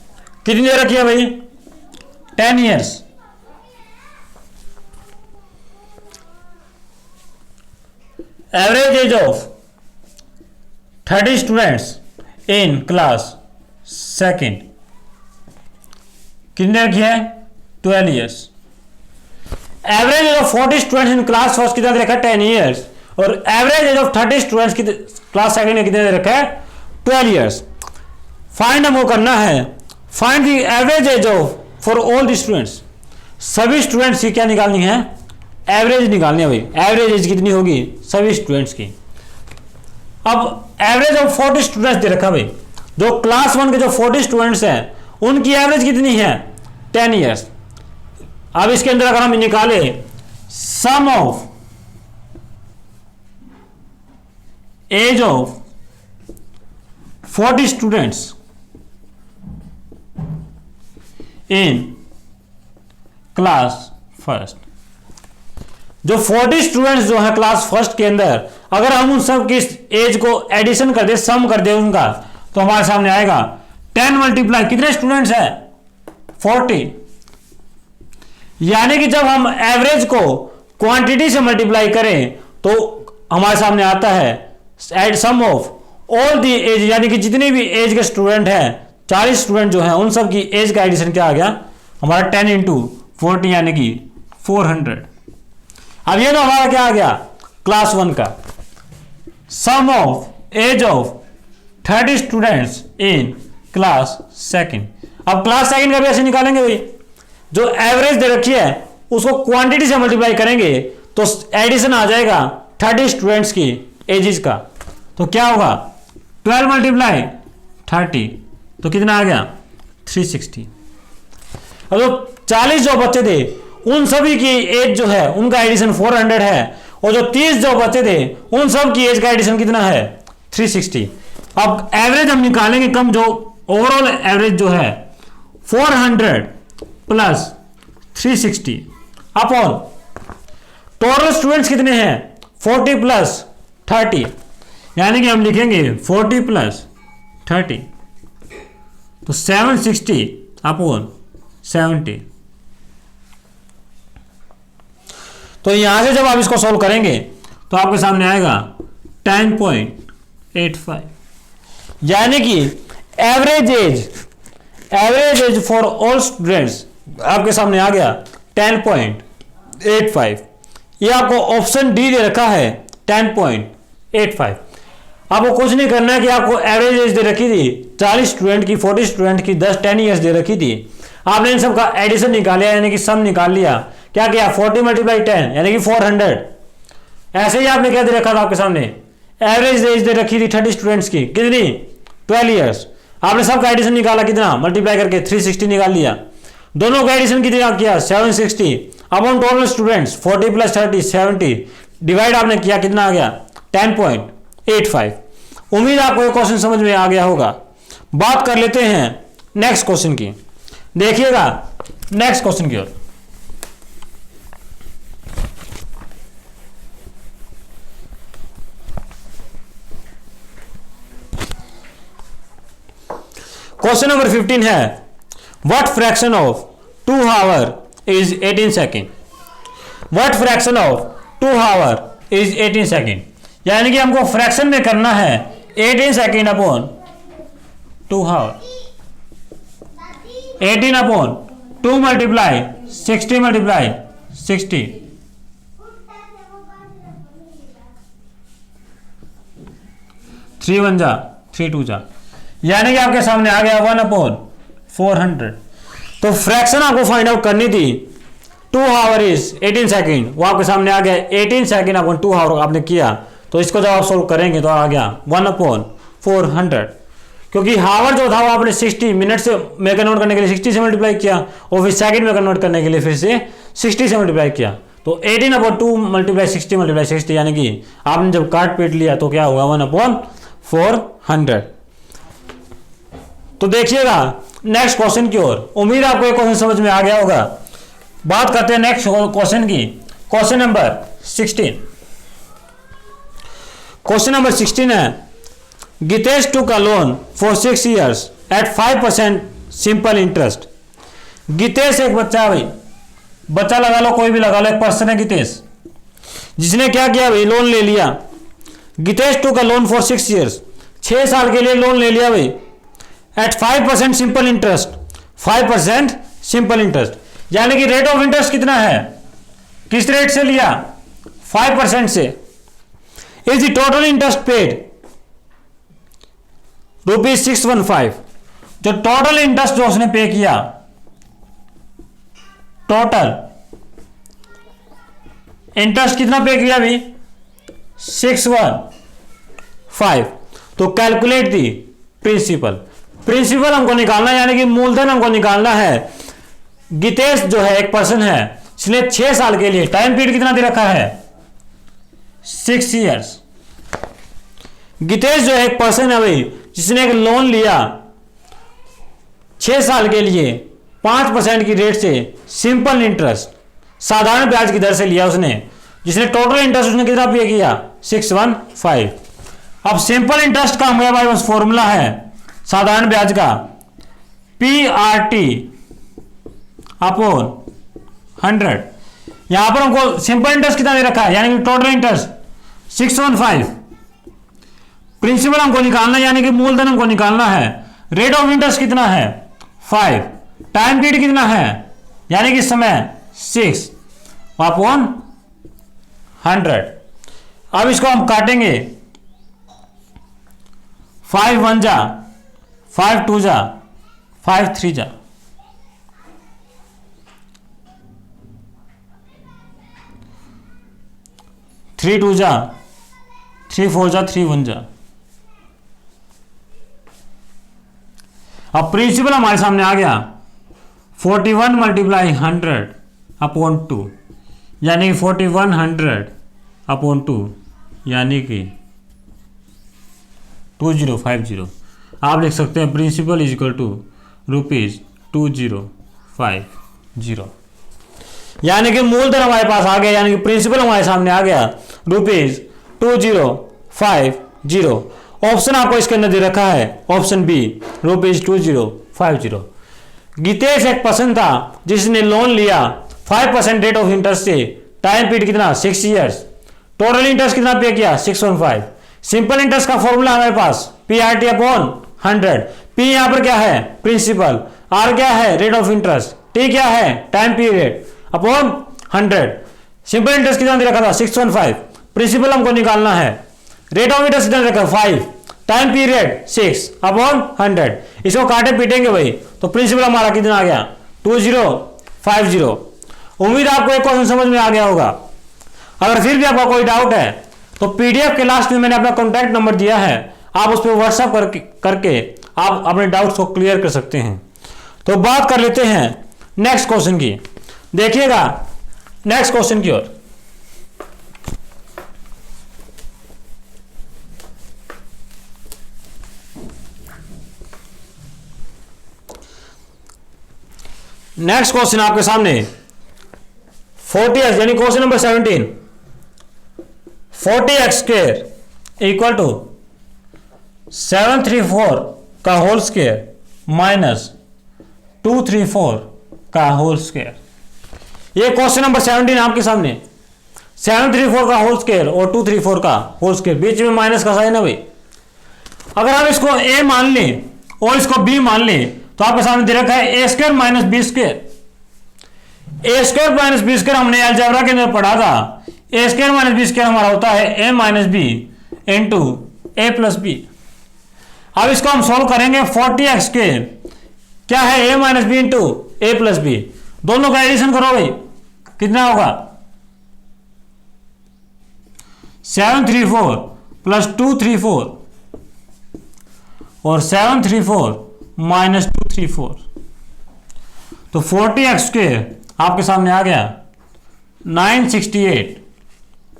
कितनी देर रखी है भाई? 10 years। Average age of 30 students in class second कितनी देर रखी है? 12 years। Average age of 40 students in class first कितना दे रखा है? 10 years। और एवरेज एज ऑफ 30 स्टूडेंट्स की क्लास सेकंड में कितने दे रखा है? 12 years। फाइंड हमको करना है, find the average age of for all the students. सभी स्टूडेंट्स की क्या निकालनी है? एवरेज निकालनी है भाई। एवरेज एज कितनी होगी सभी स्टूडेंट्स की? अब एवरेज ऑफ 40 स्टूडेंट्स दे रखा भाई। जो क्लास 1 के जो 40 स्टूडेंट्स हैं उनकी एवरेज कितनी है? 10 years। अब इसके अंदर अगर हम निकाले sum of age of 40 students in class first, जो 40 स्टूडेंट्स जो है क्लास फर्स्ट के अंदर, अगर हम उन सब की एज को एडिशन कर दे, सम कर दे उनका, तो हमारे सामने आएगा 10 मल्टीप्लाई कितने स्टूडेंट्स हैं? 40। यानी कि जब हम एवरेज को क्वांटिटी से मल्टीप्लाई करें तो हमारे सामने आता है add sum of all the edge, यानी कि जितने भी एज के स्टूडेंट हैं, 40 स्टूडेंट जो हैं उन सब की एज का एडिशन क्या आ गया हमारा? 10 into 40 यानी कि 400। अब ये तो हमारा क्या आ गया? क्लास 1 का sum of age of 30 students in class second. अब क्लास सेकंड का भी ऐसे निकालेंगे भाई। जो एवरेज दे रखी है उसको क्वांटिटी से मल्टीप्लाई करेंगे तो एडिशन आ जाएगा 30 स्टूडेंट्स की एजेस का। तो क्या होगा? 12 मल्टीप्लाई 30 तो कितना आ गया? 360। अब जो 40 जो बच्चे थे उन सभी की एज जो है उनका एडिशन 400 है, और जो 30 जो बच्चे थे उन सब की एज का एडिशन कितना है? 360। अब एवरेज हम निकालेंगे कम, जो ओवरऑल एवरेज जो है 400 प्लस 360 अपॉन टोटल स्टूडेंट्स कितने हैं? 40 प्लस 30, यानी कि हम लिखेंगे 40 प्लस 30 तो 760 अपॉन 70। तो यहां से जब आप इसको सॉल्व करेंगे तो आपके सामने आएगा 10.85, यानी कि average age for all students आपके सामने आ गया 10.85। ये आपको ऑप्शन डी दे रखा है 10.85। आपको कुछ नहीं करना है कि आपको एवरेज एज दे रखी थी 40 स्टूडेंट की, 40 स्टूडेंट की 10 ईयर्स दे रखी थी। आपने इन सब का एडिशन निकाल लिया, यानी कि सम निकाल लिया। क्या किया? 40 मल्टीप्लाई 10 यानी कि 400। ऐसे ही आपने क्या दे रखा था आपके सामने? एवरेज एज दे रखी थी 30 स्टूडेंट्स की, कितनी? 12 ईयर्स। आपने सबका एडिशन निकाला, कितना? मल्टीप्लाई करके 360 निकाल लिया। दोनों का एडिशन कितना किया? 760 upon total students 40 plus 30 70 divide आपने किया, कितना आ गया? 10.85। उम्मीद आपको ये क्वेश्चन समझ में आ गया होगा। बात कर लेते हैं नेक्स्ट क्वेश्चन की। देखिएगा नेक्स्ट क्वेश्चन की ओर। क्वेश्चन नंबर 15 है, what fraction of 2 hour is 18 second. What fraction of 2 hour is 18 second, यानी कि हमको फ्रैक्शन में करना है 18 second upon 2 hour। 18 upon 2 multiply 60 multiply 60, 3 1 जा 3 2 जा, यानी कि आपके सामने आ गया 1 अपॉन 400। तो फ्रैक्शन आपको फाइंड आउट करनी थी 2 आवर इज 18 सेकेंड, वो आपके सामने आ गया 18 सेकेंड अपन 2 आवर आपने किया, तो इसको जब आप सोल्व करेंगे तो आ गया 1/400, क्योंकि हावर जो था वो आपने 60 मिनट से में कन्वर्ट करने के लिए 60 से मल्टीप्लाई किया और फिर सेकंड में कन्वर्ट करने के लिए फिर से 60 से मल्टीप्लाई किया, तो 18/2 मल्टीप्लाई 60 यानी कि आपने जब काट पीट लिया तो क्या होगा 1/400। तो देखिएगा नेक्स्ट क्वेश्चन की ओर, उम्मीद आपको ये क्वेश्चन समझ में आ गया होगा। बात करते हैं नेक्स्ट क्वेश्चन की, क्वेश्चन नंबर 16। क्वेश्चन नंबर 16 है, Gitesh took a loan for 6 years at 5% simple interest. Gitesh एक बच्चा है भाई, बच्चा लगा लो, कोई भी लगा लो, एक पर्सन है गितेश, जिसने क्या किया भाई, लोन ले लिया। गितेश टुक अ लोन फॉर 6 years, 6 साल के लिए लोन ले लिया भाई, at 5% simple interest, 5% simple interest, यानी कि रेट ऑफ इंटरेस्ट कितना है, किस रेट से लिया, 5% से। Is the total interest paid ₹615, जो टोटल इंटरेस्ट जो उसने पे किया, टोटल इंटरेस्ट कितना पे किया अभी, 615। तो कैलकुलेट दी प्रिंसिपल, प्रिंसिपल हमको निकालना है, यानी कि मूलधन हमको निकालना है। गितेश जो है एक पर्सन है, इसने 6 साल के लिए, टाइम पीरियड कितना दे रखा है, 6 years। गितेश जो है एक पर्सन है भाई, जिसने एक लोन लिया 6 साल के लिए 5% की रेट से, सिंपल इंटरेस्ट, साधारण ब्याज की दर से लिया उसने, जिसने टोटल इंटरेस्ट उसने कितना पे किया, 615। अब सिंपल इंटरेस्ट का हमारे पास फॉर्मूला है साधारण ब्याज का, PRT अपॉन 100। यहां पर हमको सिंपल इंटरेस्ट कितना दे रखा है, यानी कि टोटल इंटरेस्ट 615। प्रिंसिपल हमको निकालना है, यानी कि मूलधन हमको निकालना है। रेट ऑफ इंटरेस्ट कितना है, 5, टाइम पीरियड कितना है, यानी कि समय 6 अपॉन 100। अब इसको हम काटेंगे, 5 1 जा, 5 2 जा, 5 3 जा, 3 2 जा, 3 4 जा, 3 1 जा। अब प्रिंसिपल हमारे सामने आ गया, 41 मल्टीप्लाई 100 अपॉन 2, यानी कि 4100 अपॉन 2, यानी कि 2050। आप लिख सकते हैं प्रिंसिपल इज इक्वल टू ₹2050, यानी कि मूलधन हमारे पास आ गया, यानी कि प्रिंसिपल हमारे सामने आ गया ₹2050। ऑप्शन आपको इसके अंदर दे रखा है, ऑप्शन बी ₹2050। गितेश एक पर्सन था जिसने लोन लिया 5% रेट ऑफ इंटरेस्ट से, टाइम पीरियड कितना, 6 years, टोटल इंटरेस्ट कितना पे किया, 615। सिंपल इंटरेस्ट का फॉर्मूला हमारे पास PRT अपॉन 100। P यहां पर क्या है, प्रिंसिपल, R क्या है, रेट ऑफ इंटरेस्ट, T क्या है, time period, upon 100। Simple interest कितना दे रखा था, 615। प्रिंसिपल हमको निकालना है, रेट ऑफ इंटरेस्ट कितना रखा, 5, टाइम पीरियड 6 अपॉन 100। इसको काटे पीटेंगे भाई, तो प्रिंसिपल हमारा कितना आ गया, 2050। उम्मीद आपको एक क्वेश्चन समझ में आ गया होगा। अगर फिर भी आपका कोई डाउट है तो PDF के लास्ट में मैंने अपना कॉन्टैक्ट नंबर दिया है, आप उस पर व्हाट्सएप करके आप अपने डाउट्स को क्लियर कर सकते हैं। तो बात कर लेते हैं नेक्स्ट क्वेश्चन की, देखिएगा नेक्स्ट क्वेश्चन की ओर। नेक्स्ट क्वेश्चन आपके सामने 40x, यानी question number 17, 40x square equal to 734 का होल स्क्वायर माइनस 234 का होल स्क्वायर। ये क्वेश्चन नंबर 17 आपके सामने, 734 का होल स्क्वायर और 234 का होल स्क्वायर, बीच में माइनस का साइन है भाई। अगर हम इसको a मान लें और इसको b मान लें तो आपके सामने दे रखा है a² minus b square. a² minus b square हमने अलजेब्रा के अंदर पढ़ा था, a² माइनस b स्क्वायर हमारा होता है a minus B into a plus B. अब इसको हम सॉल्व करेंगे 40x के, क्या है a minus B into a plus B, दोनों का एडिशन करो भाई, कितना होगा 734 प्लस 234 और 734 माइनस 234, तो 40x² आपके सामने आ गया 968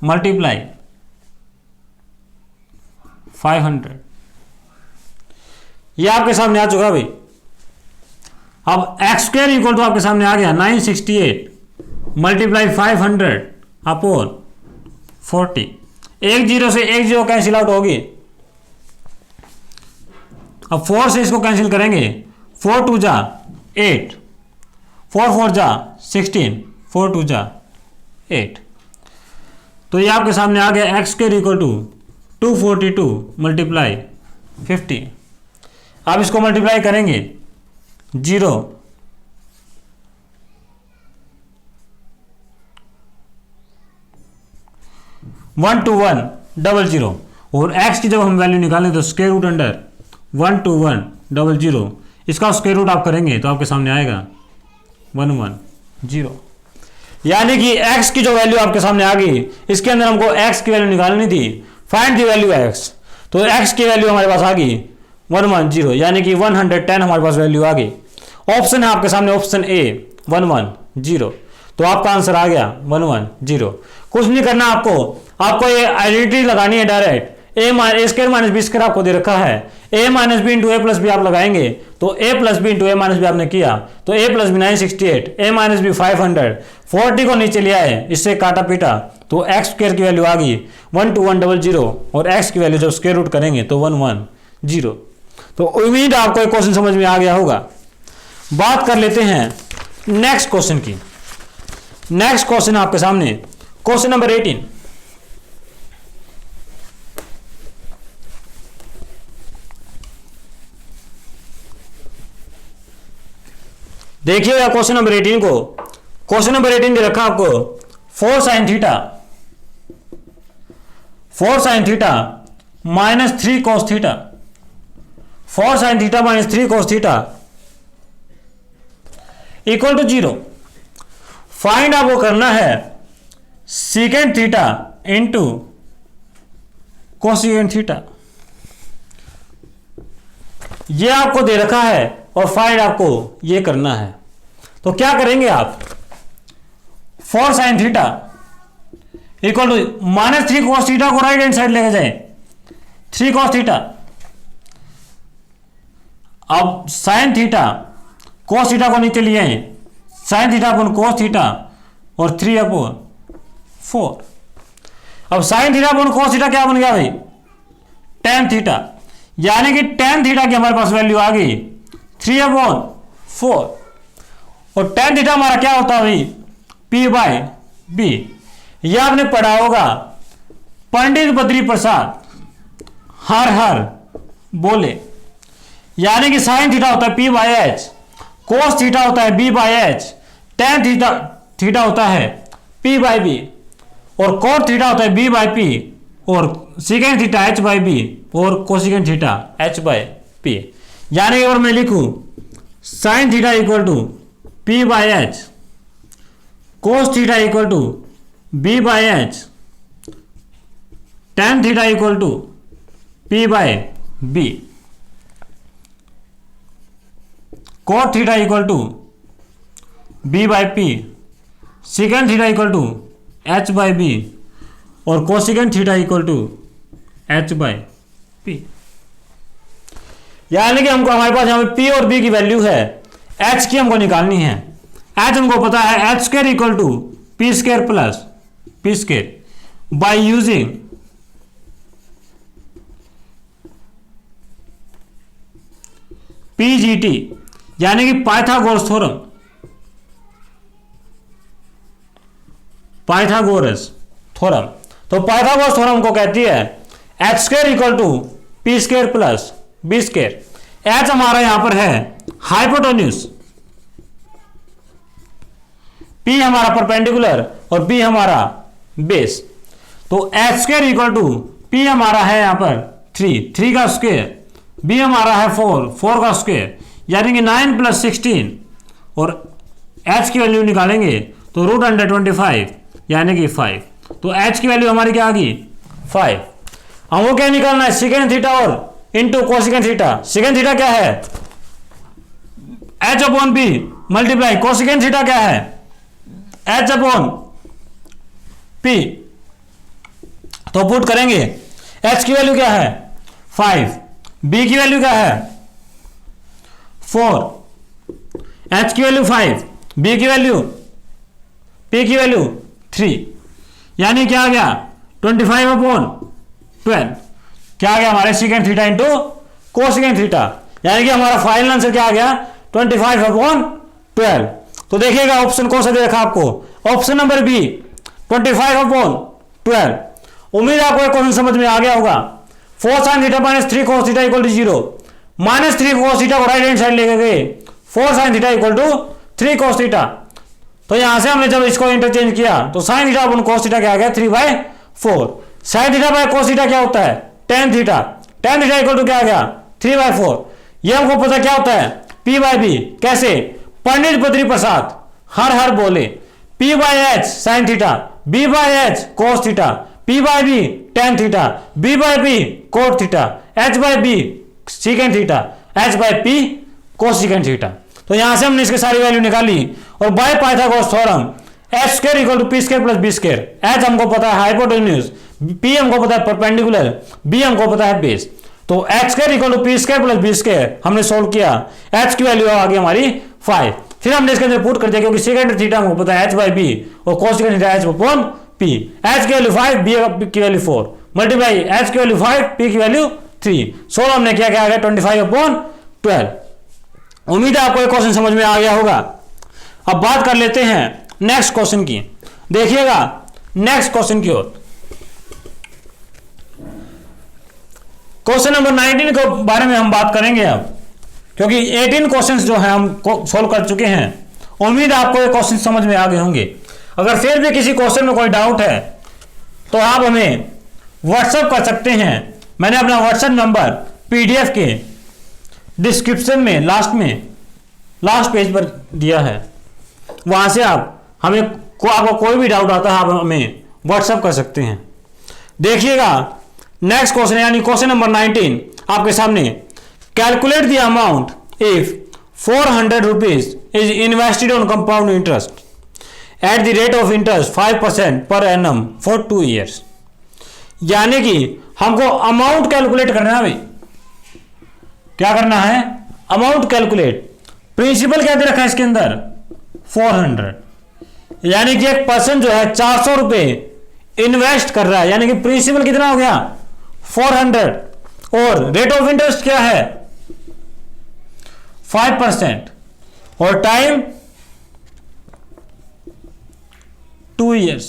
मल्टीप्लाई 500, ये आपके सामने आ चुका भाई। अब x² इक्वल टू आपके सामने आ गया 968 मल्टीप्लाई 500 अपॉन 40। एक जीरो से एक जीरो कैंसिल आउट होगी। अब 4 से इसको कैंसिल करेंगे, 4 2 जा 8, 4 4 जा 16, 4 2 जा 8, तो ये आपके सामने आ गया x² इक्वल टू 242 मल्टीप्लाई 50। अब इसको मल्टीप्लाई करेंगे 0 1 to 1 00, और x की जब हम वैल्यू निकालें तो स्क्वायर रूट अंडर 1 to 1 00, इसका स्क्वायर रूट आप करेंगे तो आपके सामने आएगा 110, यानी कि x की जो वैल्यू आपके सामने आ गई, इसके अंदर हमको x की वैल्यू निकालनी थी, फाइंड दी वैल्यू x, तो x की वैल्यू हमारे पास आ गई 110, यानी कि 110 हमारे पास वैल्यू आ गई। ऑप्शन है आपके सामने ऑप्शन ए 110, तो आपका आंसर आ गया 110। कुछ नहीं करना आपको ये आइडेंटिटी लगानी है डायरेक्ट। ए स्क्वायर माइनस बी स्क्वायर आपको दे रखा है, ए माइनस बी इंटू ए प्लस बी आप लगाएंगे तो ए प्लस बी इंटू ए माइनस बी आपने किया तो ए प्लस बी 968, ए माइनस बी 500, 40 को नीचे लिया है, इससे काटा पीटा तो x² की वैल्यू आ गई 12100, और x की वैल्यू जब स्क्वायर रूट करेंगे तो 110। तो उम्मीद आपको एक क्वेश्चन समझ में आ गया होगा। बात कर लेते हैं नेक्स्ट क्वेश्चन की। नेक्स्ट क्वेश्चन आपके सामने क्वेश्चन नंबर 18। देखिएगा क्वेश्चन नंबर 18 को। क्वेश्चन नंबर 18 दे रखा आपको 4 sin theta minus 3 cos theta, 4 sin theta minus 3 cos theta equal to 0। Find आपको करना है secant theta into cosecant theta, ये आपको दे रखा है और फाइंड आपको ये करना है। तो क्या करेंगे आप, 4 sin theta equal to minus 3 cos theta को राइट हैंड साइड लेके जाए 3 cos थीटा, अब sin थीटा cos थीटा को नीचे लिए हैं, sin theta upon cos theta और 3 अपॉन 4। अब sin theta upon cos theta क्या बन गया भाई, tan थीटा, यानी कि tan थीटा की हमारे पास वैल्यू आ गई 3 अपॉन 4, और tan थीटा हमारा क्या होता है भाई P/B। यह आपने पढ़ा होगा पंडित बद्री प्रसाद हर हर बोले, यानी कि sin थीटा होता है P/H, cos थीटा होता है B/H, tan थीटा होता है P/B, और cot थीटा होता है B/P, और secant थीटा H/B, और cosecant थीटा H/P। यानी कि अगर मैं लिखूं sin theta equal to P/H, cos theta equal to B/H, tan theta equal to P/B, cot theta equal to B/P, secant theta equal to H/B, और cosecant theta equal to H/P। यानी कि हमको हमारे पास यहाँ पे P और B की वैल्यू है, H की हमको निकालनी है। H हमको पता है H² equal to P² plus P² by using PGT, यानी कि पाइथागोरस थ्योरम, तो पाइथागोरस थ्योरम को कहती है h² equal to P² plus B²। H हमारा यहां पर है हाइपोटेन्यूज, P हमारा परपेंडिकुलर और B हमारा बेस। तो h² इक्वल टू P हमारा है यहां पर 3 का स्क्वायर, B हमारा है 4 का स्क्वायर, यानी कि 9 प्लस 16, और H की वैल्यू निकालेंगे तो √125 यानी कि 5। तो h की वैल्यू हमारी क्या आ गई 5। हमको क्या निकालना है सेकेंड थीटा और into cosecant theta. Second theta क्या है h upon b multiply cosecant theta क्या है h अपॉन p। तो पुट करेंगे h की वैल्यू क्या है 5, b की वैल्यू क्या है 4, h की वैल्यू 5, b की वैल्यू p की वैल्यू 3, यानी क्या आ गया 25 अपॉन 12। क्या आ गया हमारे second theta into cosecant theta, यानी कि हमारा फाइनल आंसर क्या आ गया 25 अपॉन 12। तो देखिएगा ऑप्शन कौन सा दे रखा आपको, ऑप्शन नंबर बी 25 अपॉन 12। उम्मीद आपको एक क्वेश्चन समझ में आ गया होगा। 4 sin theta minus 3 cos theta equal to 0, minus 3 cos theta को राइट हैंड साइड लेके गए, 4 sin theta equal to 3 cos theta. तो यहां से हमने जब इसको इंटरचेंज किया तो sin थीटा अपन cos थीटा क्या आ गया 3/4। sin theta by cos theta क्या होता है tan theta, tan theta equal to क्या आ गया 3/4। ये हमको पता क्या होता है p/b, कैसे पंडित बद्री प्रसाद हर हर बोले p/h sin theta, b/h cos theta, p/b tan theta, b/b cot theta, h/b secant theta, h/p cosecant theta. तो यहां से हमने इसके सारी वैल्यू निकाली और by Pythagoras theorem h square equal to p square plus b square. h हमको पता है हाइपोटेन्यूज, p हमको पता है परपेंडिकुलर, b हमको पता है बेस। तो h square equal to p square plus b square हमने सोल्व किया, h की वैल्यू आ गई हमारी 5। फिर हमने इसके अंदर पुट कर दिया क्योंकि सेकेंड थीटा हमको पता है h/b और cosecant theta h upon p। h की वैल्यू 5, b की वैल्यू 4 मल्टीप्लाई h की वैल्यू 5, p की वैल्यू 3। सोल्व हमने क्या क्या आ गया 25 अपॉन 12। उम्मीद है आपको एक क्वेश्चन समझ में आ गया होगा। अब बात कर लेते हैं नेक्स्ट क्वेश्चन की। देखिएगा नेक्स्ट क्वेश्चन की ओर, क्वेश्चन नंबर 19 के बारे में हम बात करेंगे अब, क्योंकि 18 क्वेश्चंस जो हैं हम सोल्व कर चुके हैं। उम्मीद आपको ये क्वेश्चन समझ में आ गए होंगे। अगर फिर भी किसी क्वेश्चन में कोई डाउट है तो आप हमें व्हाट्सएप कर सकते हैं। मैंने अपना व्हाट्सएप नंबर पीडीएफ के डिस्क्रिप्शन में लास्ट पेज पर दिया है, वहां से आप हमें आपको कोई भी डाउट आता है आप हमें व्हाट्सएप कर सकते हैं। देखिएगा नेक्स्ट क्वेश्चन यानी क्वेश्चन नंबर 19 आपके सामने। Calculate the amount if 400 rupees is invested on compound interest at the rate of interest 5% per annum for 2 years. यानी कि हमको अमाउंट कैलकुलेट करना है भाई। क्या करना है अमाउंट कैलकुलेट। प्रिंसिपल क्या दे रखा है इसके अंदर 400, यानी कि एक पर्सन जो है 400 रुपए इन्वेस्ट कर रहा है, यानी कि प्रिंसिपल कितना हो गया 400 और रेट ऑफ इंटरेस्ट क्या है 5% और टाइम 2 ईयर्स।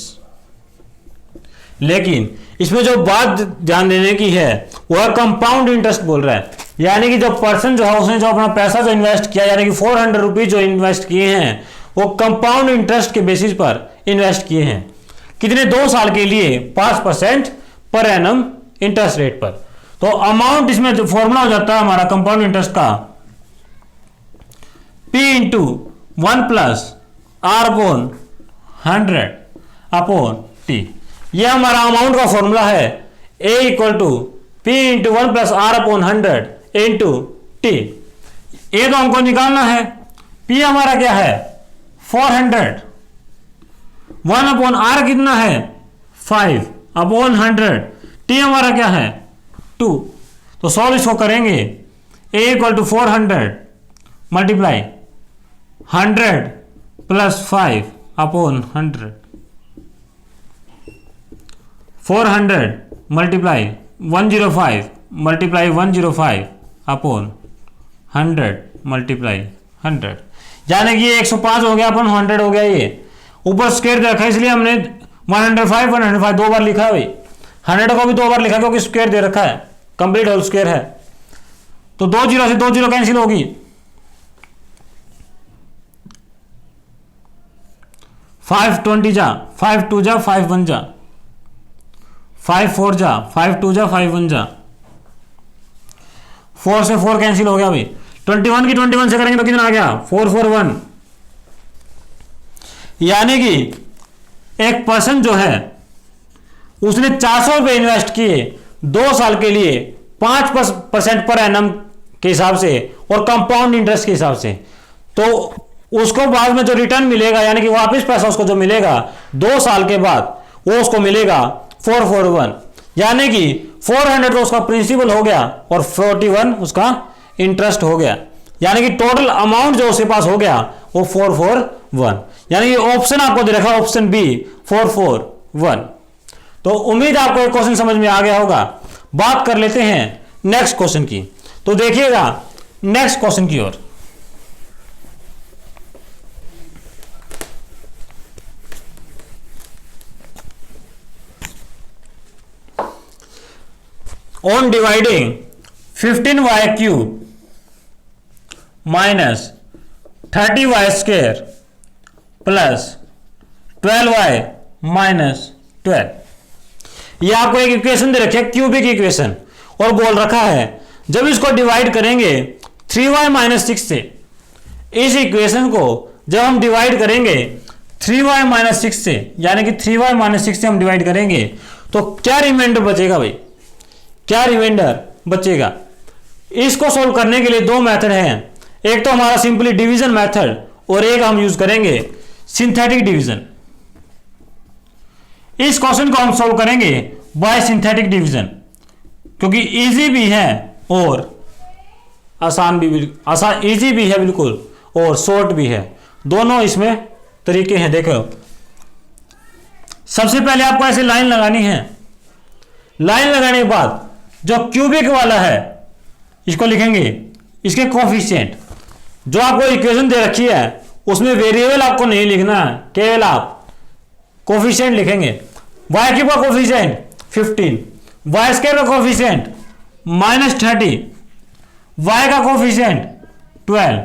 लेकिन इसमें जो बात ध्यान देने की है वह कंपाउंड इंटरेस्ट बोल रहा है, यानी कि जो पर्सन जो है उसने जो अपना पैसा जो इन्वेस्ट किया, यानी कि 400 रुपीज जो इन्वेस्ट किए हैं वो कंपाउंड इंटरेस्ट के बेसिस पर इन्वेस्ट किए हैं। कितने 2 साल के लिए 5% पर एनम इंटरेस्ट रेट पर। तो अमाउंट इसमें जो फॉर्मूला हो जाता है हमारा कंपाउंड इंटरेस्ट का P into 1 plus R upon 100 upon T। यह हमारा अमाउंट का फॉर्मूला है A equal to P into 1 plus R upon 100 into T। ये तो हमको निकालना है। P हमारा क्या है 400, 1 अपॉन R कितना है 5 अपॉन 100, T हमारा क्या है 2। तो सॉल्व इसको करेंगे A equal to 400 multiply 100 plus 5 upon 100, 400 multiply 105 multiply 105 upon 100 multiply 100, यानी कि 105 हो गया अपन 100 हो गया। ये ऊपर स्क्वायर दे रखा है इसलिए हमने 105 2 बार लिखा है भाई। 100 को भी 2 बार लिखा क्योंकि स्क्वायर दे रखा है, कंप्लीट होल स्क्वायर है। तो 2 जीरो से 2 जीरो कैंसिल होगी, 5 20 जा, 5 2 जा, 5 1 जा, 5 4 जा, 5 2 जा, 5 1 जा, 4 से 4 कैंसिल हो गया भाई। 21 की 21 से करेंगे तो कितना आ गया 4 4 1, यानी कि एक पर्सन जो है उसने 400 रुपये इन्वेस्ट किए 2 साल के लिए 5% पर एनम के हिसाब से और कंपाउंड इंटरेस्ट के हिसाब से, तो उसको बाद में जो रिटर्न मिलेगा यानी कि वापस पैसा उसको जो मिलेगा 2 साल के बाद वो उसको मिलेगा 441, यानी कि 400 तो उसका प्रिंसिपल हो गया और 41 उसका इंटरेस्ट हो गया, यानी कि टोटल अमाउंट जो उसके पास हो गया वो 441, यानी कि ऑप्शन आपको दे रखा ऑप्शन बी 441। तो उम्मीद आपको एक क्वेश्चन समझ में आ गया होगा। बात कर लेते हैं नेक्स्ट क्वेश्चन की, तो देखिएगा नेक्स्ट क्वेश्चन की ओर। On dividing 15y cube minus 30y square plus 12y minus 12, ये आपको एक इक्वेशन दे रखी है क्यूबिक इक्वेशन, और बोल रखा है जब इसको डिवाइड करेंगे 3y माइनस 6 से, इस इक्वेशन को जब हम डिवाइड करेंगे 3y माइनस 6 से, यानी कि 3y माइनस 6 से हम डिवाइड करेंगे तो क्या रिमाइंडर बचेगा भाई, क्या रिमाइंडर बचेगा। इसको सोल्व करने के लिए 2 मेथड हैं, एक तो हमारा सिंपली डिवीजन मेथड और एक हम यूज करेंगे सिंथेटिक डिवीजन। इस क्वेश्चन को हम सोल्व करेंगे बाय सिंथेटिक डिवीजन, क्योंकि इजी भी है और आसान भी, इजी भी है बिल्कुल और शॉर्ट भी है, दोनों इसमें तरीके हैं। देखो सबसे पहले आपको ऐसे लाइन लगानी है, लाइन लगाने के बाद जो क्यूबिक वाला है इसको लिखेंगे इसके कोफिशिएंट, जो आपको इक्वेशन दे रखी है उसमें वेरिएबल आपको नहीं लिखना है, केवल आप कोफिशिएंट लिखेंगे। y क्यूब का कोफिशिएंट 15, y स्क्वायर का कोफिशिएंट माइनस 30, y का कोफिशिएंट 12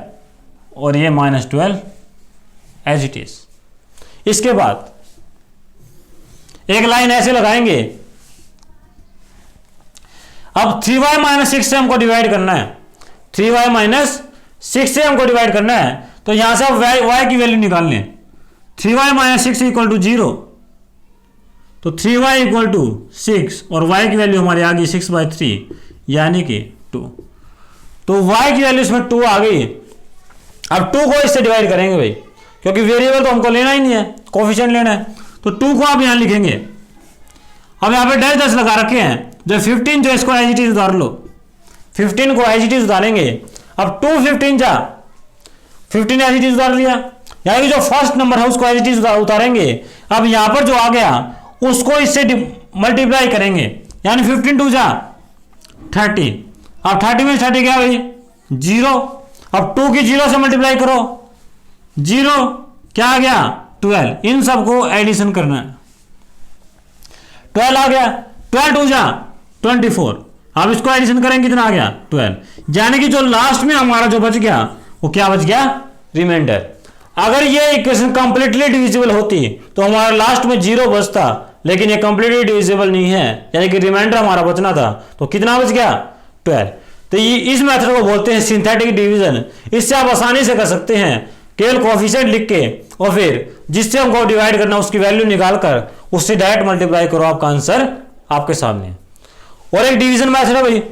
और ये माइनस 12 एज इट इज। इसके बाद एक लाइन ऐसे लगाएंगे। अब 3y माइनस 6 से हमको डिवाइड करना है, 3y माइनस 6 से हमको डिवाइड करना है, तो यहां से आप y की वैल्यू निकाल लें। 3y माइनस 6 इक्वल टू 0, तो 3y इक्वल टू 6 और y की वैल्यू हमारी आ गई 6/3 यानी कि 2, तो y की वैल्यू इसमें 2 आ गई। अब 2 को इससे डिवाइड करेंगे भाई, क्योंकि वेरिएबल तो हमको लेना ही नहीं है, कोफिशिएंट लेना है, तो 2 को आप यहां लिखेंगे। अब यहां पे डैश लगा रखे हैं, जो 15 जो इसको एज इट इज उतार लो, 15 को एज इट इज उतारेंगे। अब 2 15 जा 15 एज इट इज उतार लिया, यानी कि जो फर्स्ट नंबर है उसको एज इट इज उतारेंगे। अब यहां पर जो आ गया उसको इससे मल्टीप्लाई करेंगे, यानी 15 2 जा 30, अब 30 में 30 क्या भाई 0, अब 2 की 0 से मल्टीप्लाई करो, 0 क्या आ गया 12, इन सबको एडिशन करना है, 12 आ गया, 12 2 जा 24, अब इसको एडिशन करेंगे कितना आ गया 12, यानी कि जो लास्ट में हमारा जो बच गया वो क्या बच गया रिमाइंडर। अगर ये इक्वेशन कंप्लीटली डिविजिबल होती तो हमारा लास्ट में 0 बचता, लेकिन ये कंप्लीटली डिविजिबल नहीं है, यानी कि रिमाइंडर हमारा बचना था, तो कितना बच गया 12। तो ये इस मेथड को बोलते हैं सिंथेटिक डिवीजन। इससे आप आसानी से कर सकते हैं, केवल कोफिशिएंट लिख के और फिर जिससे हमको डिवाइड करना उसकी वैल्यू निकाल कर उससे डायरेक्ट मल्टीप्लाई करो, आपका आंसर आपके सामने। और एक डिवीजन मेथड है भाई,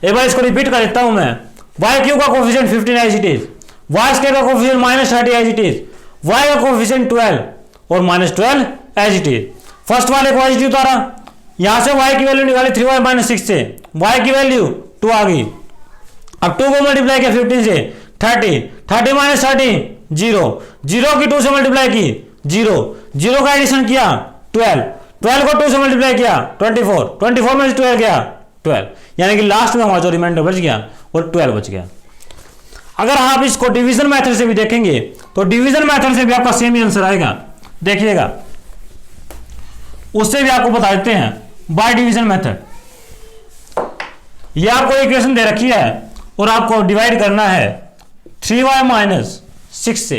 एक बार इसको रिपीट कर देता हूं मैं। y क्यूब का coefficient 15 as it is, y square का coefficient minus 30 as it is, y का कोफिशिएंट 12 और minus 12 as it is. First वाले को एज इट इज उतारा, यहां से y की वैल्यू निकाली 3y माइनस 6 से, y की वैल्यू 2 आ गई। अब 2 को मल्टीप्लाई किया 15 से 30, 30 माइनस 30 0, 0 की 2 से मल्टीप्लाई की 0, 0 का एडिशन किया 12, 12 को 2 से मल्टीप्लाई किया 24, 24 में 12 गया 12, यानी कि लास्ट में हमारा जो रिमाइंडर बच गया वो 12 बच गया। अगर आप इसको डिवीजन मेथड से भी देखेंगे तो डिवीजन मेथड से भी आपका सेम ही आंसर आएगा, देखिएगा उससे भी आपको बता देते हैं बाय डिवीजन मेथड। ये आपको इक्वेशन दे रखी है और आपको डिवाइड करना है 3y माइनस 6 से।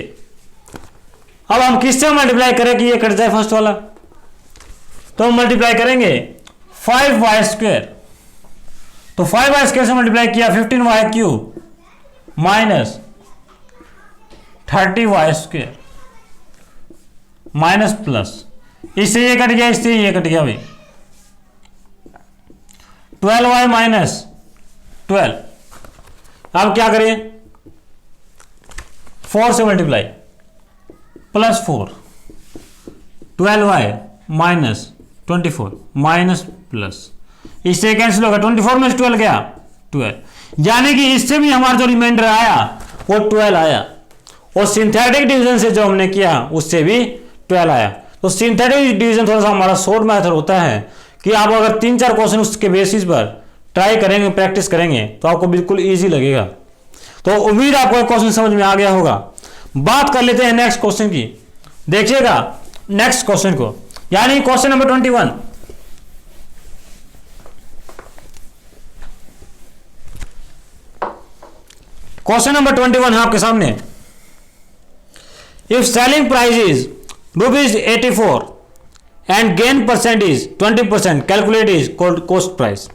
अब हम किससे मल्टीप्लाई करें कि ये कट जाए फर्स्ट वाला, तो हम मल्टीप्लाई करेंगे 5y स्क्वायर, तो 5y स्क्वायर से मल्टीप्लाई किया 15y cube minus 30y square minus plus, इससे ये कट गया, इससे ये कट गया भाई, 12y माइनस 12। अब क्या करें, 4 से multiply, plus 4, 12y minus 24 minus plus, इससे कैंसिल होगा, 24 में 12 गया 12, यानी कि इससे भी हमारा जो रिमाइंडर आया वो 12 आया, और सिंथेटिक डिवीजन से जो हमने किया उससे भी 12 आया। तो सिंथेटिक डिवीजन थोड़ा सा हमारा शॉर्ट मेथड होता है कि आप अगर 3-4 क्वेश्चन उसके बेसिस पर ट्राई करेंगे, प्रैक्टिस करेंगे तो आपको बिल्कुल ईजी लगेगा। तो उम्मीद आपको क्वेश्चन समझ में आ गया होगा। बात कर लेते हैं नेक्स्ट क्वेश्चन की। देखिएगा नेक्स्ट क्वेश्चन को, यानी क्वेश्चन नंबर 21। क्वेश्चन नंबर 21 है आपके सामने। If selling price is ₹84 and gain percent is 20%, calculate is cost price.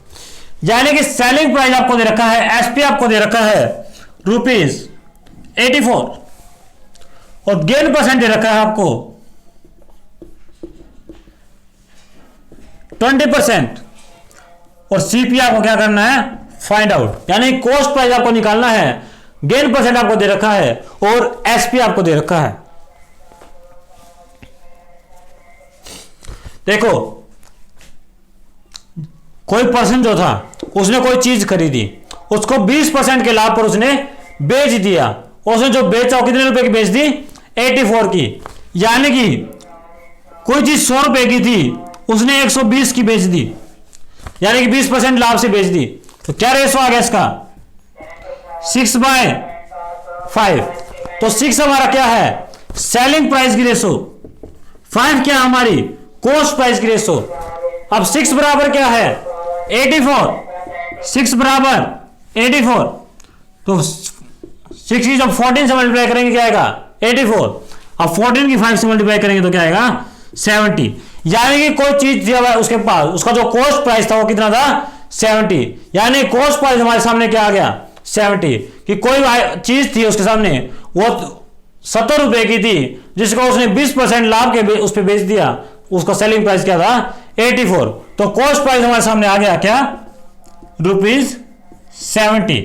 यानी कि सेलिंग प्राइस आपको दे रखा है, एसपी आपको दे रखा है ₹84 और गेन परसेंट दे रखा है आपको 20%, और सीपी आपको क्या करना है, फाइंड आउट, यानी कॉस्ट प्राइस आपको निकालना है, गेन परसेंट आपको दे रखा है और एसपी आपको दे रखा है। देखो कोई पर्सन जो था उसने कोई चीज खरीदी, उसको 20% के लाभ पर उसने बेच दिया, उसने जो बेचा वो कितने रुपए की बेच दी, 84 की। यानी कि कोई चीज 100 रुपए की थी, उसने 120 की बेच दी, यानी कि 20% लाभ से बेच दी। तो क्या रेशो आ गया इसका, 6/5। तो 6 हमारा क्या है, सेलिंग प्राइस की रेशो, 5 क्या हमारी कॉस्ट प्राइस की रेशो। अब 6 बराबर क्या है, 84, 6 बराबर 84, तो 6 की जब 14 से मल्टीप्लाई करेंगे क्या आएगा, 84। अब 14 की 5 से मल्टीप्लाई करेंगे तो क्या आएगा, 70। यानी कि कोई चीज दिया हुआ है उसके पास, उसका जो कॉस्ट प्राइस था वो कितना था, 70। यानी कॉस्ट प्राइस हमारे सामने क्या आ गया, 70। कि कोई चीज थी उसके सामने वो 70 रुपए की थी, जिसको उसने 20% लाभ के उस पर बेच दिया, उसका सेलिंग प्राइस क्या था, 84। तो कॉस्ट प्राइस हमारे सामने आ गया क्या, ₹70।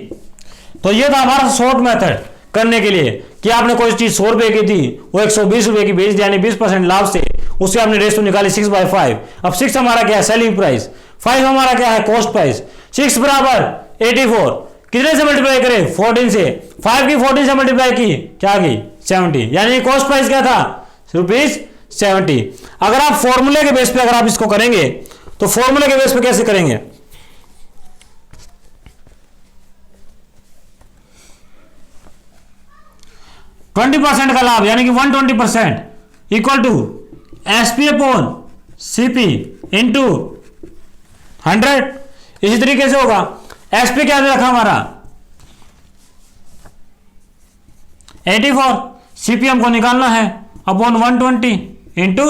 तो ये था हमारा शॉर्ट मेथड करने के लिए कि आपने कोई चीज 100 रुपए की थी, वो 120 रुपए की बेच दी, यानी 20% लाभ से, उससे आपने रेशो निकाली 6/5। अब 6 हमारा क्या है, सेलिंग प्राइस, 5 हमारा क्या है, कॉस्ट प्राइस। 6 बराबर 84, कितने से मल्टीप्लाई करें, 14 से, 5 की 14 से मल्टीप्लाई की क्या गई, 70। यानी कॉस्ट प्राइस क्या था, ₹70। अगर आप फॉर्मूले के बेस पे अगर आप इसको करेंगे तो फॉर्मूले के बेस पे कैसे करेंगे, %20 का लाभ यानी कि 120% equal to SP upon CP into 100। इसी तरीके से होगा, एसपी क्या रखा हमारा 84, सीपी हमको निकालना है अपॉन 120 इंटू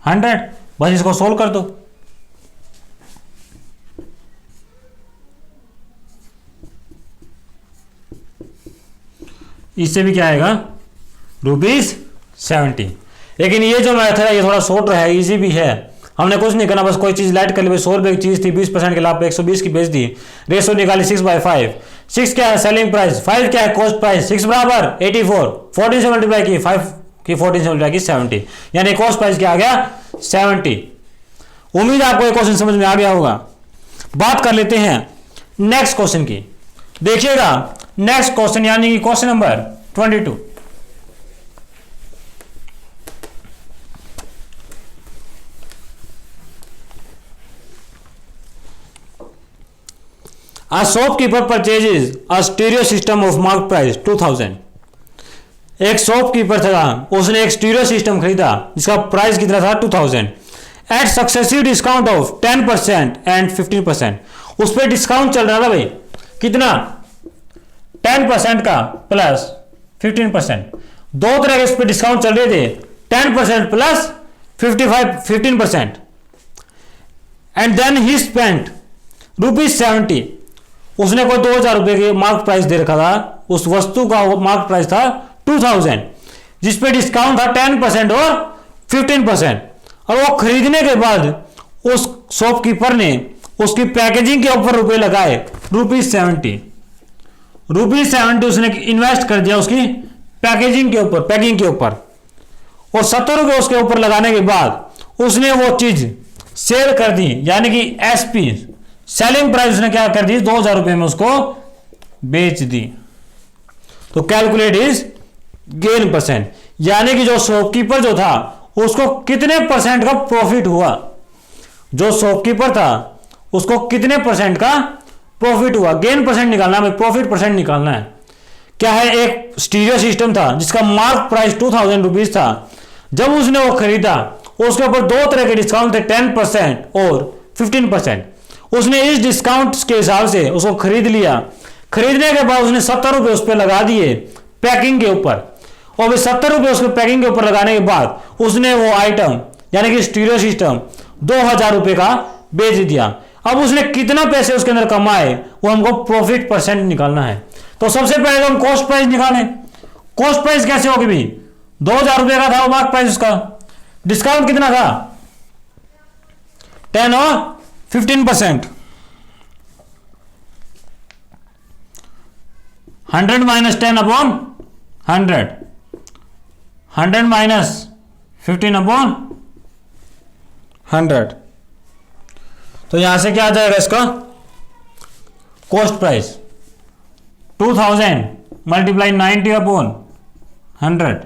100। बस इसको सोल्व कर दो। इससे भी क्या आएगा, ₹70। लेकिन ये जो मैथड है ये थोड़ा शॉर्ट है, इजी भी है। हमने कुछ नहीं करना, बस कोई चीज लाइट कर ली, 100 रुपए की चीज थी, 20% के लाभ पे 120 की बेच दी, रेशो निकाली 6/5। 6 क्या है सेलिंग प्राइस, 5 क्या है कॉस्ट प्राइस। 6 बराबर 84, 14 से मल्टीप्लाई की, 5 की 14 से मल्टीप्लाई की 70, यानी कॉस्ट प्राइस क्या आ गया, 70। उम्मीद आपको ये क्वेश्चन समझ में आ गया होगा। बात कर लेते हैं नेक्स्ट क्वेश्चन की। देखिएगा नेक्स्ट क्वेश्चन यानी कि question number 22। A shopkeeper purchases a stereo system of mark price 2000। एक शॉपकीपर था, उसने एक स्टीरियो सिस्टम खरीदा जिसका प्राइस कितना था 2000 at successive discount of 10% and 15%। उस पर डिस्काउंट चल रहा था भाई, कितना 10% का प्लस 15%, दो तरह के उस पर डिस्काउंट चल रहे थे, 10% plus 15%। And then he spent ₹70। उसने कोई 2000 रुपए के मार्क प्राइस दे रखा था, उस वस्तु का मार्क प्राइस था 2000, जिसपे डिस्काउंट था 10% और 15%। और वो खरीदने के बाद उस शॉपकीपर ने उसकी पैकेजिंग के ऊपर रुपए लगाए ₹70। ₹70 उसने इन्वेस्ट कर दिया उसकी पैकेजिंग के ऊपर, पैकिंग के ऊपर, और ₹70 उसके ऊपर लगाने के बाद उसने वो चीज सेल कर दी, यानी कि एसपी सेलिंग प्राइस उसने क्या कर दी, ₹2000 में उसको बेच दी। तो कैलकुलेट इज गेन परसेंट, यानी कि जो शॉपकीपर जो था उसको कितने परसेंट का प्रॉफिट हुआ, जो शॉपकीपर था उसको कितने परसेंट का प्रॉफिट हुआ। गेन परसेंट निकालना है, प्रॉफिट परसेंट निकालना है। क्या है, एक स्टीरियो सिस्टम था जिसका मार्क प्राइस ₹2000 था। जब उसने वो खरीदा उसके ऊपर दो तरह के डिस्काउंट थे, 10% और 15%। उसने इस डिस्काउंट के हिसाब से उसको खरीद लिया। खरीदने के बाद उसने ₹70 उस पर लगा दिए पैकिंग के ऊपर, और ₹70 उसके पैकिंग के ऊपर लगाने के बाद उसने वो आइटम यानी कि स्टीरियो सिस्टम ₹2000 का बेच दिया। अब उसने कितना पैसे उसके अंदर कमाए वो हमको प्रॉफिट परसेंट निकालना है। तो सबसे पहले तो हम कॉस्ट प्राइस निकालें। कॉस्ट प्राइस कैसे होगी भाई, ₹2000 का था वो मार्क प्राइस, उसका डिस्काउंट कितना था, 10 और 15%। 100 माइनस 10 अपॉन 100, 100 माइनस 15 अपॉन 100। तो यहां से क्या आ जाएगा इसका cost price, 2000 multiply 90 upon 100,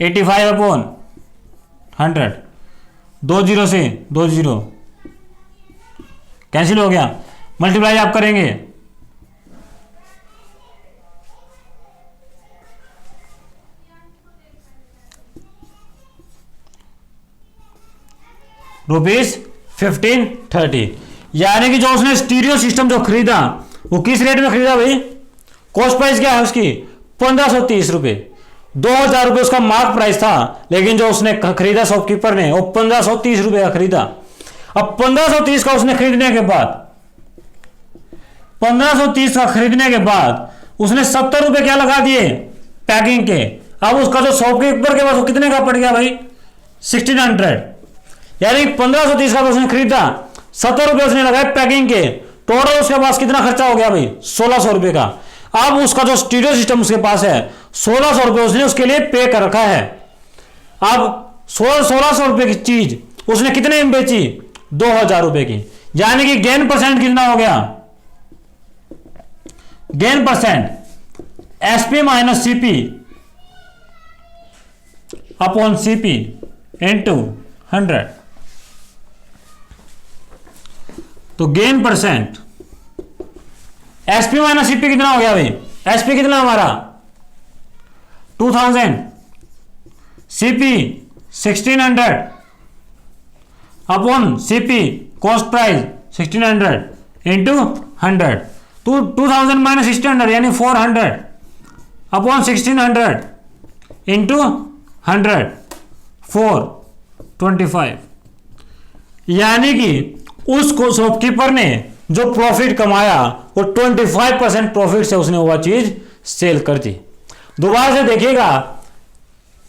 85 upon 100, 2 zero से 2 जीरो कैंसिल हो गया, मल्टीप्लाई आप करेंगे ₹1530, यानी कि जो उसने स्टीरियो सिस्टम जो खरीदा वो किस रेट में खरीदा भाई, कॉस्ट प्राइस क्या है उसकी, ₹1530। ₹2000 उसका मार्क प्राइस था, लेकिन जो उसने खरीदा शॉपकीपर ने वो ₹1530 का खरीदा। अब 1530 का उसने खरीदने के बाद 1530 का खरीदने के बाद उसने ₹70 क्या लगा दिए पैकिंग के। अब उसका जो शॉपकीपर के पास वो कितने का पड़ गया भाई, 1600, यानी 1530 का तो उसने खरीदा, ₹70 उसने लगाए पैकिंग के, टोटल उसके पास कितना खर्चा हो गया भाई, ₹1600 का। अब उसका जो स्टीरियो सिस्टम उसके पास है ₹1600 उसने उसके लिए पे कर रखा है। अब ₹1600 की चीज उसने कितने में बेची, ₹2000 की, यानी कि गेन परसेंट कितना हो गया, gain percent SP minus CP upon CP into 100। तो gain percent SP minus CP कितना हो गया भाई, एसपी कितना हमारा 2000, CP 1600 upon CP cost price 1600 into 100। 2000 minus 1600 यानी 400 अपॉन 1600 इंटू 100, 425, यानी कि उसको शॉपकीपर ने जो प्रॉफिट कमाया वो 25% प्रॉफिट से उसने वह चीज सेल कर दी। दोबारा से देखिएगा,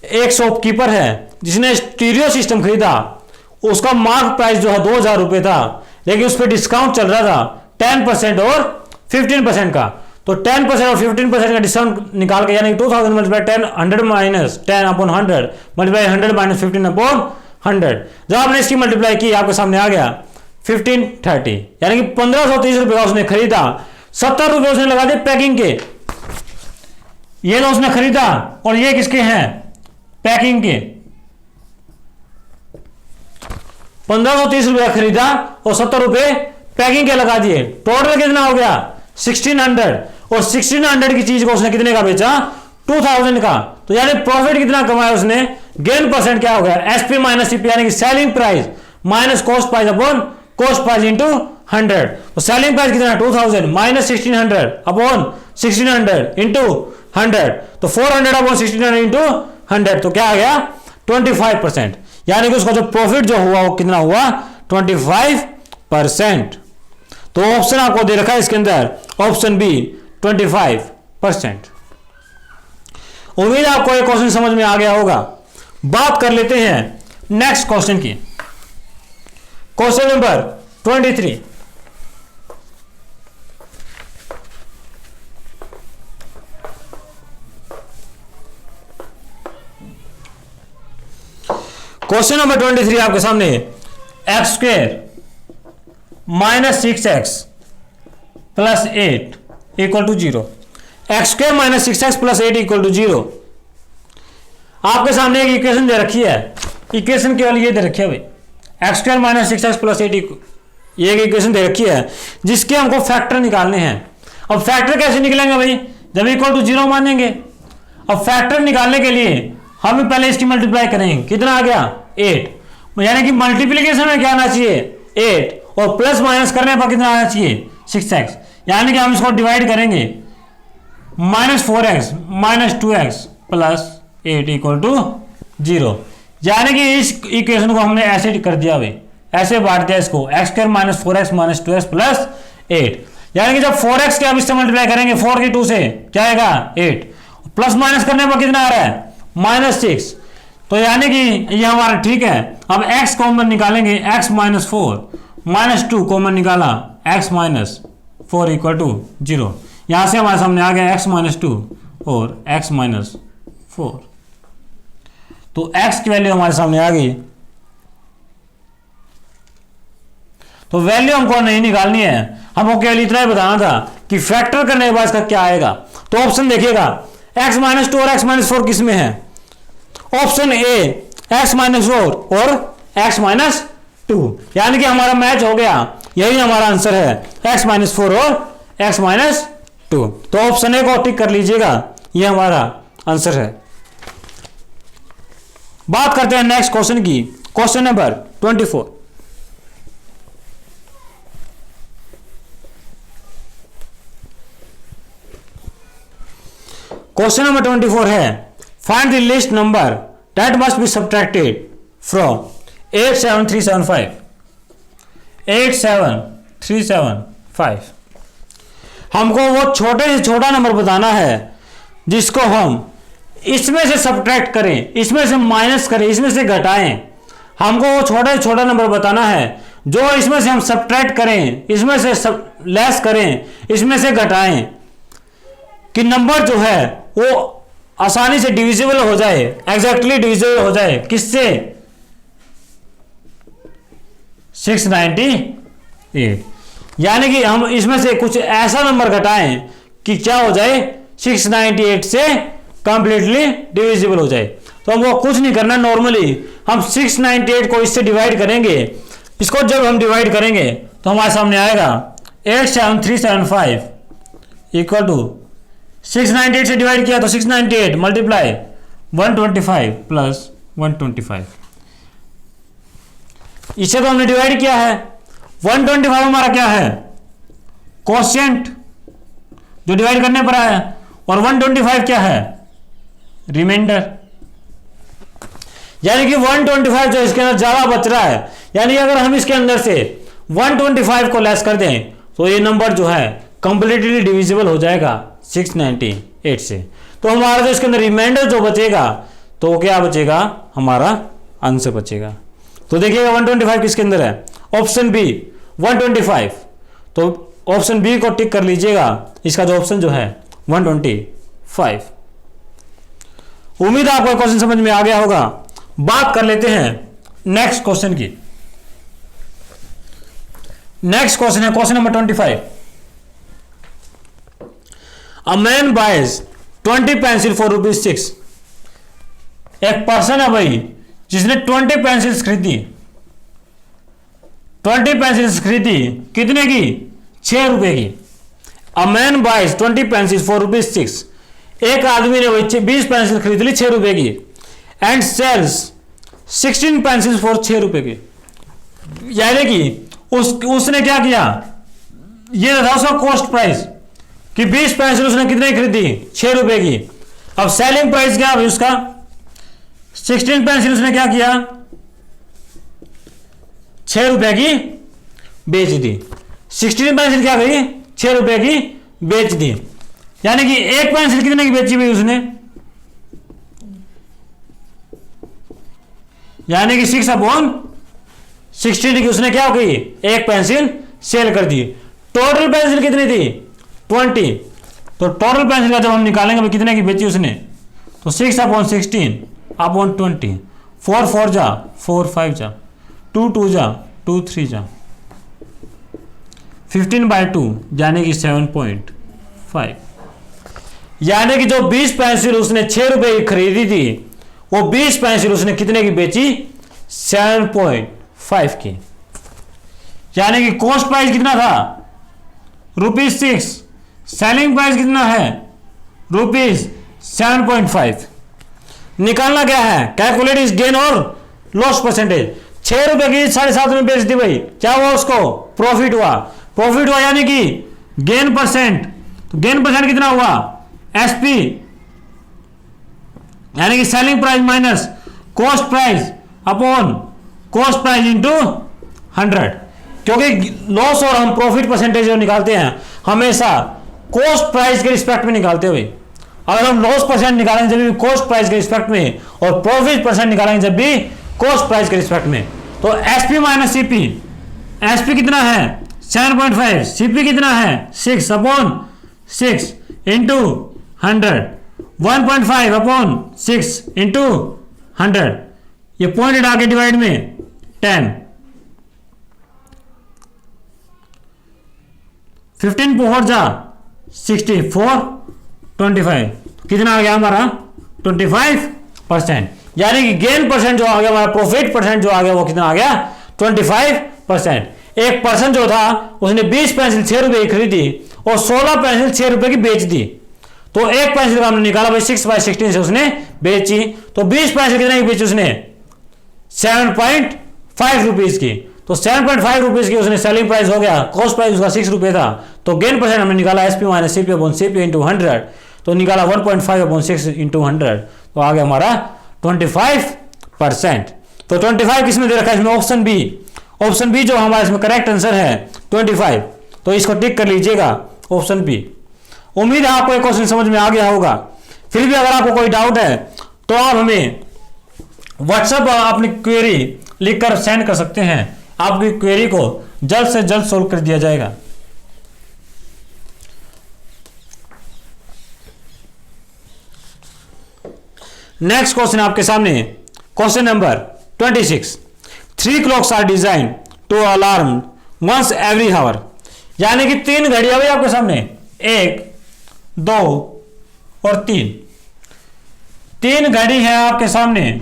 एक शॉपकीपर है जिसने स्टीरियो सिस्टम खरीदा, उसका मार्क प्राइस जो है ₹2000 था, लेकिन उस पर डिस्काउंट चल रहा था 10% और 15% का। तो 10% और 15% का डिस्काउंट निकाल के, यानी 2000 multiply 10, 100 minus 10 upon 100 multiply 100 minus 15 upon 100। जब आपने इसकी मल्टीप्लाई की आपके सामने आ गया 1530, यानी कि ₹1530 का उसने खरीदा, ₹70 उसने लगा दिए पैकिंग के। ये तो उसने खरीदा और ये किसके हैं, पैकिंग के। ₹1530 खरीदा और ₹70 पैकिंग के लगा दिए, टोटल कितना हो गया 1600, और 1600 की चीज को उसने कितने का बेचा, 2000 का। तो यानी प्रॉफिट कितना कमाया उसने, गेन परसेंट क्या हो गया, एसपी माइनस सीपी, यानी कि selling price minus cost price upon cost price into 100। तो सेलिंग प्राइस कितना 2000 माइनस 1600 अपॉन 1600 इंटू 100, तो 400 अपॉन 1600 इंटू 100, तो क्या आ गया 25%, यानी कि उसका जो प्रॉफिट जो हुआ वो कितना हुआ 25%। तो ऑप्शन आपको दे रखा है इसके अंदर, ऑप्शन बी 25%। उम्मीद आपको ये क्वेश्चन समझ में आ गया होगा। बात कर लेते हैं नेक्स्ट क्वेश्चन की। Question number 23। क्वेश्चन नंबर 23 आपके सामने, x square minus 6x plus 8 equal to 0। X square minus 6x plus 8 equal to 0। आपके सामने एक इक्वेशन दे रखी है, इक्वेशन केवल ये दे रखी है भाई, x square minus 6x plus 8, ये एक इक्वेशन दे रखी है जिसके हमको फैक्टर निकालने हैं। अब फैक्टर कैसे निकलेंगे भाई, जब इक्वल टू 0 मानेंगे। अब फैक्टर निकालने के लिए हम पहले इसकी मल्टीप्लाई करेंगे, कितना आ गया 8, यानी कि मल्टीप्लीकेशन में क्या आना चाहिए 8, और प्लस माइनस करने पर कितना आना चाहिए 6x, यानी कि हम इसको डिवाइड करेंगे, minus 4x minus 2x plus 8 equal to 0। यानी कि इस इक्वेशन को हमने ऐसे कर दिया भाई, ऐसे बांट दिया इसको, x square minus 4x minus 2x plus 8, यानी कि जब 4x के हम इससे मल्टीप्लाई करेंगे 4 की 2 से क्या आएगा 8, प्लस माइनस करने पर कितना आ रहा है -6, तो यानी कि ये हमारा ठीक है। अब x कॉमन निकालेंगे, x माइनस 4 माइनस 2 कॉमन निकाला, x माइनस 4 इक्वल टू 0। यहां से हमारे सामने आ गया x माइनस 2 और x माइनस 4, तो x की वैल्यू हमारे सामने आ गई। तो वैल्यू हमको नहीं निकालनी है, हमको केवल इतना ही बताना था कि फैक्टर करने के बाद इसका क्या आएगा। तो ऑप्शन देखिएगा, x माइनस 2 और x माइनस 4 किसमें है, ऑप्शन ए x माइनस 4 और x माइनस 2, यानी कि हमारा मैच हो गया, यही हमारा आंसर है x माइनस 4 और x माइनस 2। तो ऑप्शन ए को टिक कर लीजिएगा, यह हमारा आंसर है। बात करते हैं नेक्स्ट क्वेश्चन की, क्वेश्चन नंबर 24। क्वेश्चन नंबर 24 है, find the list number that must be subtracted from 87375। 87375 हमको वो छोटे से छोटा नंबर बताना है जिसको हम इसमें से सब्ट्रैक्ट करें, इसमें से माइनस करें, इसमें से घटाएं। हमको वो छोटा से छोटा नंबर बताना है जो इसमें से हम सब्ट्रैक्ट करें, इसमें से लेस करें, इसमें से घटाएं, कि नंबर जो है वो आसानी से डिविजिबल हो जाए, एग्जैक्टली डिविजिबल हो जाए, किससे 698, यानी कि हम इसमें से कुछ ऐसा नंबर घटाएं कि क्या हो जाए 698 से कंप्लीटली डिविजिबल हो जाए। तो हमको कुछ नहीं करना, नॉर्मली हम 698 को इससे डिवाइड करेंगे। इसको जब हम डिवाइड करेंगे तो हमारे सामने आएगा 87375 इक्वल टू 698 से डिवाइड किया तो 698 मल्टीप्लाई 125 प्लस 125, इसे तो हमने डिवाइड किया है। 125 हमारा क्या है कोशिएंट जो डिवाइड करने पर आया, और 125 क्या है रिमाइंडर, यानी कि 125 जो इसके अंदर ज्यादा बच रहा है, यानी अगर हम इसके अंदर से 125 को लेस कर दें तो ये नंबर जो है कंप्लीटली डिविजिबल हो जाएगा 698 से। तो हमारा जो इसके अंदर रिमाइंडर जो बचेगा तो क्या बचेगा, हमारा आंसर बचेगा। तो देखिएगा 125 किसके अंदर है, ऑप्शन बी 125, तो ऑप्शन बी को टिक कर लीजिएगा, इसका जो ऑप्शन जो है 125। उम्मीद है आपको क्वेश्चन समझ में आ गया होगा। बात कर लेते हैं नेक्स्ट क्वेश्चन की। नेक्स्ट क्वेश्चन है question number 25। A man buys 20 pencil for ₹6। एक पर्सन है भाई जिसने 20 पेंसिल्स खरीदी, 20 पेंसिल्स खरीदी, कितने की 6 रुपए की। A man buys 20 pencil for ₹6। एक आदमी ने भाई 20 पेंसिल खरीद ली 6 रुपए की, एंड सेल्स 16 पेंसिल फॉर 6 रुपए की, यानी कि उसने क्या किया, ये था उसका कॉस्ट प्राइस कि 20 पेंसिल उसने कितने की खरीदी 6 रुपए की। अब सेलिंग प्राइस क्या है उसका, 16 पेंसिल उसने क्या किया 6 रुपए की बेच दी। 16 पेंसिल क्या करी 6 रुपए की बेच दी, यानी कि एक पेंसिल कितने की बेची भाई उसने यानी कि 6/16 की उसने क्या की, एक पेंसिल सेल कर दी। टोटल पेंसिल कितनी थी, 20। तो टोटल पेंसिल का जब हम निकालेंगे भाई कितने की बेची उसने, तो 6/16/20, 4 4 जा 4 5 जा, 2 2 जा 2 3 जा, 15/2 यानी कि 7.5। यानी कि जो 20 पेंसिल उसने 6 रुपए की खरीदी थी, वो 20 पेंसिल उसने कितने की बेची, 7.5 की। यानी कि कॉस्ट प्राइस कितना था, ₹6, सेलिंग प्राइस कितना है, ₹7.5। निकालना क्या है, कैलकुलेट इज गेन और लॉस परसेंटेज। 6 रुपए की 7.5 में बेच दी भाई, क्या हुआ, उसको प्रॉफिट हुआ। प्रॉफिट हुआ यानी कि गेन परसेंट, तो गेन परसेंट कितना हुआ, एसपी यानी कि selling price minus cost price upon cost price into 100। क्योंकि लॉस और हम प्रॉफिट परसेंटेज जो निकालते हैं हमेशा कॉस्ट प्राइस के रिस्पेक्ट में निकालते हैं भाई। अगर हम लॉस परसेंट निकालेंगे जब भी कॉस्ट प्राइस के रिस्पेक्ट में, और प्रॉफिट परसेंट निकालेंगे जब भी कॉस्ट प्राइस के रिस्पेक्ट में। तो एसपी माइनस सीपी, एसपी कितना है 7.5, सीपी कितना है 6/6 इंटू 100, 1.5/6 इंटू 100, ये पॉइंट आके डिवाइड में 10, 15 4 जा 60, 4 25, कितना आ गया हमारा 25%। यानी कि गेन परसेंट जो आ गया हमारा, प्रॉफिट परसेंट जो आ गया वो कितना आ गया 25%। एक पर्सन जो था उसने 20 पेंसिल 6 रुपए की खरीदी और 16 पेंसिल 6 रुपए की बेच दी। तो एक पेंसिल का हमने निकाला भाई 6/16 से उसने बेची, तो 20 पेंसिल कितने की बेची उसने 7.5 रुपीज की। तो 7.5 रुपीज की उसने सेलिंग प्राइस हो गया, कॉस्ट प्राइस उसका 6 रुपए था। तो गेन परसेंट हमने निकाला SP minus CP upon CP into 100, तो निकाला 1.5/6 इंटू 100, तो आ गया हमारा 25%। तो 25 किसने दे रखा है इसमें, ऑप्शन बी। ऑप्शन बी जो हमारा इसमें करेक्ट आंसर है 25, तो इसको टिक कर लीजिएगा ऑप्शन बी। उम्मीद है आपको एक क्वेश्चन समझ में आ गया होगा। फिर भी अगर आपको कोई डाउट है तो आप हमें व्हाट्सएप पर अपनी क्वेरी लिखकर सेंड कर सकते हैं, आपकी क्वेरी को जल्द से जल्द सोल्व कर दिया जाएगा। नेक्स्ट क्वेश्चन आपके सामने, question number 26। 3 clocks are design to alarm once every hour. यानी कि 3 घड़ियां भाई आपके सामने, 1 2 और 3। 3 घड़ी है आपके सामने,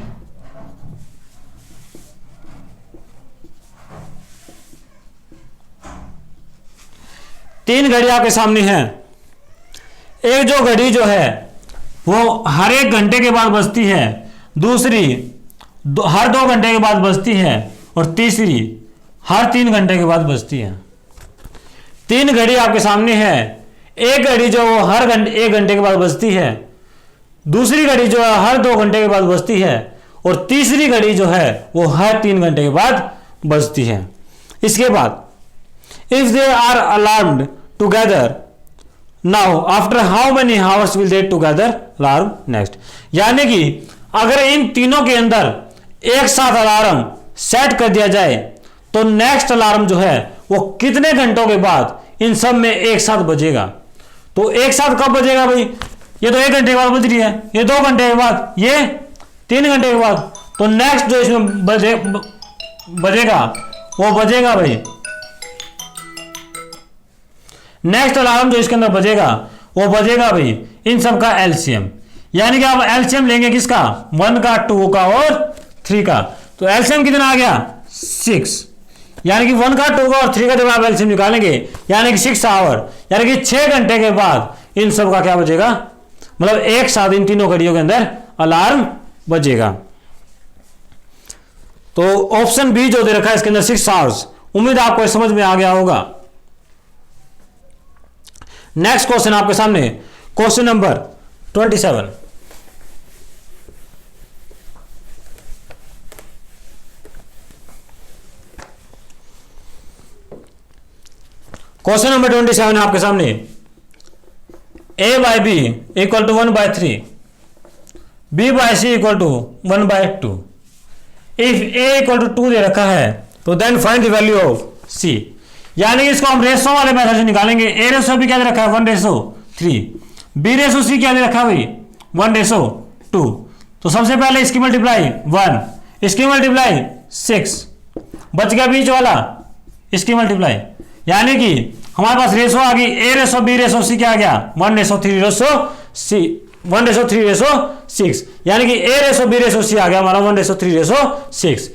तीन घड़ी आपके सामने है। एक जो घड़ी जो है वो हर 1 घंटे के बाद बजती है, दूसरी हर 2 घंटे के बाद बजती है, और तीसरी हर 3 घंटे के बाद बजती है। 3 घड़ी आपके सामने है। एक घड़ी जो हर 1 घंटे के बाद बजती है, दूसरी घड़ी जो है हर 2 घंटे के बाद बजती है, और तीसरी घड़ी जो है वो हर 3 घंटे के बाद बजती है। इसके बाद if they are alarmed together now after how many hours will they together alarm next. यानी कि अगर इन तीनों के अंदर एक साथ अलार्म सेट कर दिया जाए तो नेक्स्ट अलार्म जो है वो कितने घंटों के बाद इन सब में एक साथ बजेगा। तो एक साथ कब बजेगा भाई, ये तो 1 घंटे के बाद बज रही है, ये 2 घंटे के बाद, ये 3 घंटे के बाद। तो नेक्स्ट जो इसमें बजेगा वो बजेगा भाई, नेक्स्ट अलार्म जो इसके अंदर बजेगा वो बजेगा भाई इन सब का एलसीएम। यानी कि आप एलसीएम लेंगे किसका, 1 का, 2 का और 3 का। तो एलसीएम कितना आ गया 6। यानी कि 1 का, 2 का और 3 का जब आप एलसीएम निकालेंगे यानी कि 6 आवर, यानी कि 6 घंटे के बाद इन सब का क्या बजेगा, मतलब एक साथ इन तीनों घड़ियों के अंदर अलार्म बजेगा। तो ऑप्शन बी जो दे रखा है इसके अंदर 6 आवर्स। उम्मीद आपको समझ में आ गया होगा। नेक्स्ट क्वेश्चन आपके सामने, क्वेश्चन नंबर 27। क्वेश्चन नंबर 27 है आपके सामने, a by B equal to 1/3, b by C equal to 1/2, if A equal to 2 दे रखा है तो then find the value of C, यानी कि इसको हम रेशो वाले मेथड से निकालेंगे। ए रेशो भी क्या दे रखा है 1:3, बी रेशो सी क्या दे रखा है भाई 1:2। तो सबसे पहले इसकी मल्टीप्लाई 1, इसकी मल्टीप्लाई 6, बच गया बीच वाला इसकी मल्टीप्लाई, यानी कि हमारे पास रेशो आ गई ए रेशो बी रेशो सी क्या आ गया 1:3 रेशो सी 1:3 रेशो 6, यानी कि ए रेशो बी रेशो सी आ गया हमारा 1:3 रेशो 6।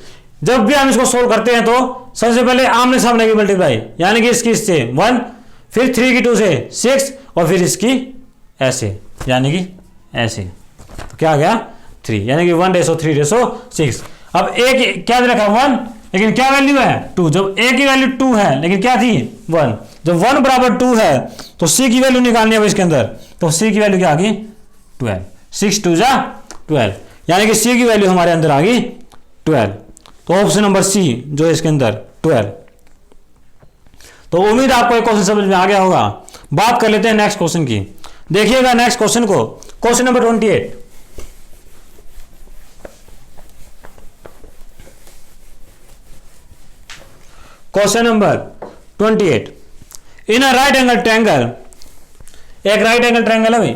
जब भी हम इसको सोल्व करते हैं तो सबसे पहले आमने सामने की मल्टीप्लाई, यानी कि इसकी इससे 1, फिर 3 की 2 से 6 और फिर इसकी ऐसे, यानी कि ऐसे, तो क्या आ गया 3, यानी कि 1:3 रेशो 6। अब ए क्या दे रखा 1, लेकिन क्या वैल्यू है 2। जब ए की वैल्यू 2 है लेकिन क्या थी 1, जब 1 बराबर 2 है तो सी की वैल्यू निकालनी है इसके अंदर, तो सी की वैल्यू क्या आ गई 12, 6 2 जा 12, यानी कि सी की वैल्यू हमारे अंदर आ गई 12। तो ऑप्शन नंबर सी जो है इसके अंदर 12। तो उम्मीद आपको एक क्वेश्चन समझ में आ गया होगा। बात कर लेते हैं नेक्स्ट क्वेश्चन की। देखिएगा नेक्स्ट क्वेश्चन को, question number 28। Question number 28, in a right angle triangle, एक राइट एंगल ट्रायंगल है भाई,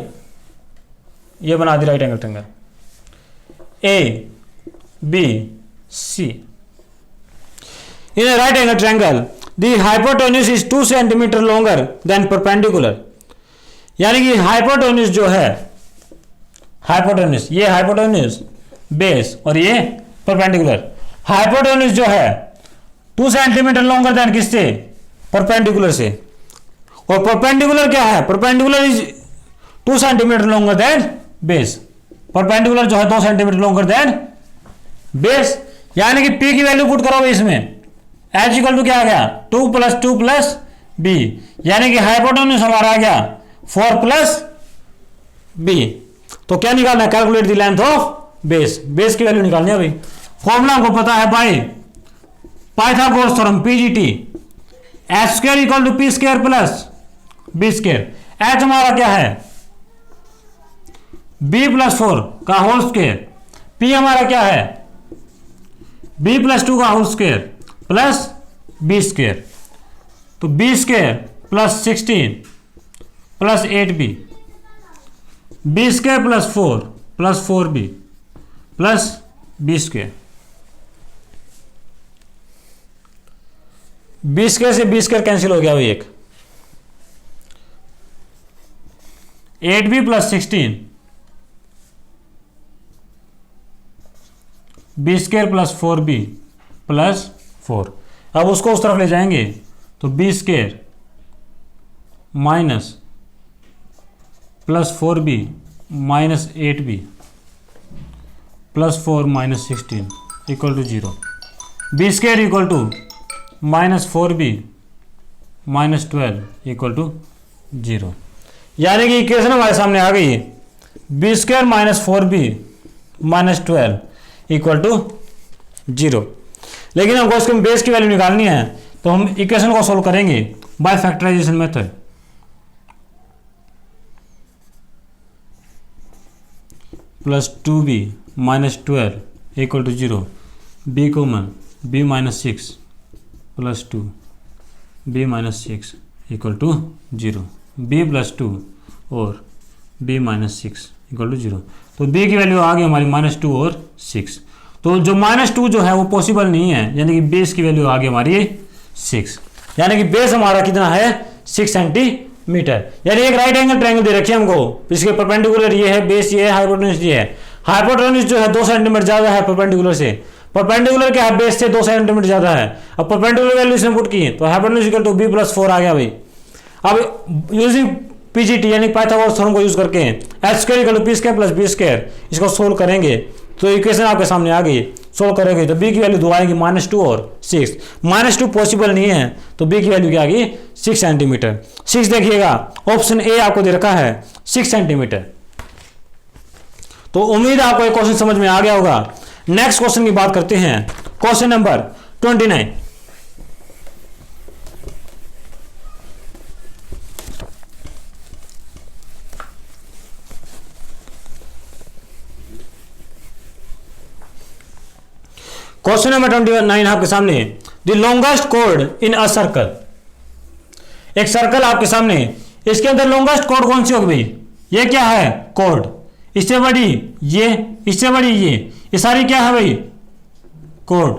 ये बना दी right angle triangle A B C. In a right angle triangle the hypotenuse is 2 centimetre longer than perpendicular, यानी कि हाइपोटेन्यूज जो है, हाइपोटेन्यूज ये हाइपोटेन्यूज बेस और ये परपेंडिकुलर, हाइपोटेन्यूज जो है 2 सेंटीमीटर लॉन्गर देन किससे परपेंडिकुलर से, और परपेंडिकुलर क्या है perpendicular is 2 centimetre longer then base, perpendicular जो है 2 सेंटीमीटर लॉन्गर देन बेस, यानी कि P की वैल्यू पुट करोगे इसमें H इक्वल टू क्या आ गया 2 + 2 + B, यानी कि हाइपोटेन्यूज हमारा आ गया 4 + B। तो क्या निकालना है calculate the length of base, base की वैल्यू निकालनी है भाई। फॉर्मूला हमको पता है भाई Pythagoras theorem PGT, h² = p² + b²। h हमारा क्या है b + 4 का होल स्क्वायर, p हमारा क्या है b + 2 का होल स्क्वायर प्लस b², तो b² + 16 + 8b, b² + 4 + 4b + b², b² से b² कैंसिल हो गया भाई एक, 8b + 16 b² + 4b + 4। अब उसको उस तरफ ले जाएंगे तो b² - + 4b - 8b + 4 - 16 = 0, b² = -4b - 12 = 0, यानी कि इक्वेशन हमारे सामने आ गई b² - 4b - 12 = 0। लेकिन हमको इसके बेस की वैल्यू निकालनी है तो हम इक्वेशन को सोल्व करेंगे by factorization method. +2b - 12 = 0, b common b - 6 + 2 b - 6 = 0, b + 2 और b - 6 = 0। तो b की वैल्यू आ गई हमारी -2 और 6, तो जो -2 जो है वो पॉसिबल नहीं है, यानी कि बेस की वैल्यू आ गई हमारी 6, यानी कि बेस हमारा कितना है 6 सेंटीमीटर। यानी एक राइट एंगल ट्रायंगल दे रखी है हमको, इसके परपेंडिकुलर ये है, बेस ये है, हाइपोटेन्यूज ये है। हाइपोटेन्यूज जो है 2 सेंटीमीटर ज्यादा है परपेंडिकुलर से, परपेंडिकुलर क्या है बेस से 2 सेंटीमीटर ज्यादा है। अब परपेंडिकुलर वैल्यू इसमें पुट की तो हाइपोटेन्यूज = b + 4 आ गया भाई। अब यूजिंग PGT यानी पाइथागोरस थ्योरम को यूज करके h² = p² + b², इसको सोल्व करेंगे तो इक्वेशन आपके सामने आ गई। सोल्व करोगे तो b की वैल्यू दो आएगी -2 और 6, -2 पॉसिबल नहीं है तो b की वैल्यू क्या आ गई 6 सेंटीमीटर। 6 देखिएगा ऑप्शन ए आपको दे रखा है 6 सेंटीमीटर। तो उम्मीद आपको एक क्वेश्चन समझ में आ गया होगा। नेक्स्ट क्वेश्चन की बात करते हैं, क्वेश्चन नंबर 29। क्वेश्चन नंबर 29 आपके सामने, the longest code in a circle. एक सर्कल आपके सामने, इसके अंदर लॉन्गेस्ट कोड कौन सी होगी भाई? ये क्या है? कोड। इससे बड़ी ये, इससे बड़ी ये सारी क्या है भाई? कोड।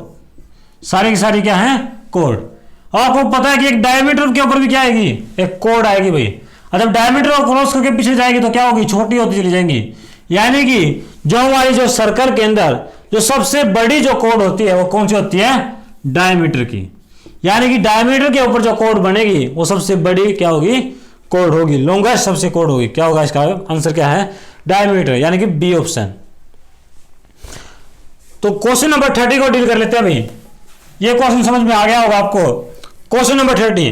सारी की सारी क्या है? कोड। आपको पता है कि एक डायमीटर के ऊपर भी क्या आएगी? एक कोड आएगी भाई। जब डायमीटर को क्रॉस करके पीछे जाएगी तो क्या होगी? छोटी होती चली जाएंगी। यानी कि जो हमारी जो सर्कल के अंदर जो सबसे बड़ी जो कोड होती है वो कौन सी होती है? डायमीटर की। यानी कि डायमीटर के ऊपर जो कोड बनेगी वो सबसे बड़ी क्या होगी? कोड होगी, लॉन्गेस्ट सबसे कोड होगी। क्या होगा इसका आंसर? क्या है? डायमीटर, यानी कि बी ऑप्शन। तो क्वेश्चन नंबर 30 को डील कर लेते हैं भाई। ये क्वेश्चन समझ में आ गया होगा आपको। Question number 30,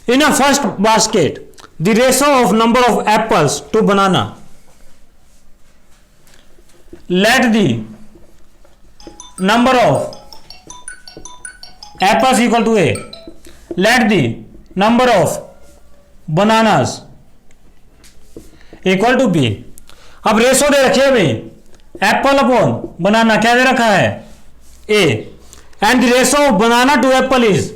in a first basket the ratio of number of apples to banana, let the number of apples equal to A, let the number of bananas equal to B। अब रेशो दे रखिए भाई, एप्पल अपॉन बनाना क्या दे रखा है? A, and the ratio of banana to apple is,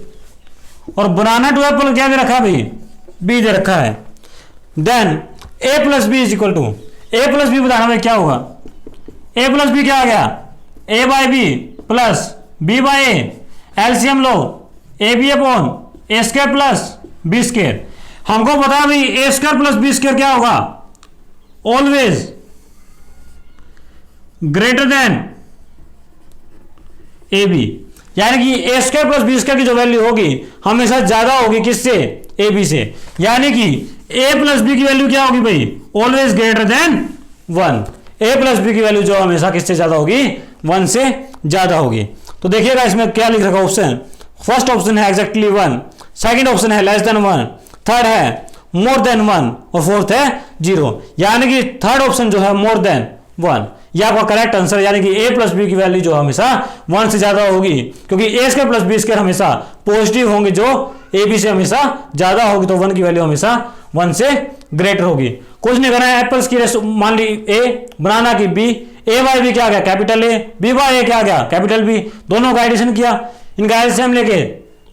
और बनाना टू एप्पल क्या दे रखा है भाई? B दे रखा है। Then A plus B is equal to, A plus B बताना भाई क्या होगा? A प्लस बी क्या आ गया? A by B plus B by A, LCM लो, A B upon A square plus B square. हमको पता है भाई A square plus B square क्या होगा? Always greater than A B. यानी कि A square plus B square की जो वैल्यू होगी हमेशा ज्यादा होगी किससे? ए बी से। यानी कि ए प्लस बी की वैल्यू क्या होगी भाई? Always greater then 1। ए प्लस बी की वैल्यू जो हमेशा किससे ज्यादा होगी? 1 से ज्यादा होगी। तो देखिएगा इसमें क्या लिख रखा ऑप्शन। फर्स्ट ऑप्शन है एग्जैक्टली 1, सेकंड ऑप्शन है लेस देन 1, थर्ड है मोर देन 1 और फोर्थ है 0। यानी कि थर्ड ऑप्शन जो है मोर देन 1 ये आपका करेक्ट आंसर। यानी कि ए प्लस बी की वैल्यू जो हमेशा 1 से ज्यादा होगी, क्योंकि ए स्क्वायर प्लस बी स्क्वायर हमेशा पॉजिटिव होंगे, जो ए बी से हमेशा ज्यादा होगी, तो 1 की वैल्यू हमेशा 1 से ग्रेटर होगी। कुछ नहीं करना है, एप्पल्स की रेशो मान ली ए, बनाना की बी, ए बाई बी क्या आ गया? Capital A, B by A क्या आ गया? Capital B. दोनों का एडिशन किया, इनका एलसीएम लेके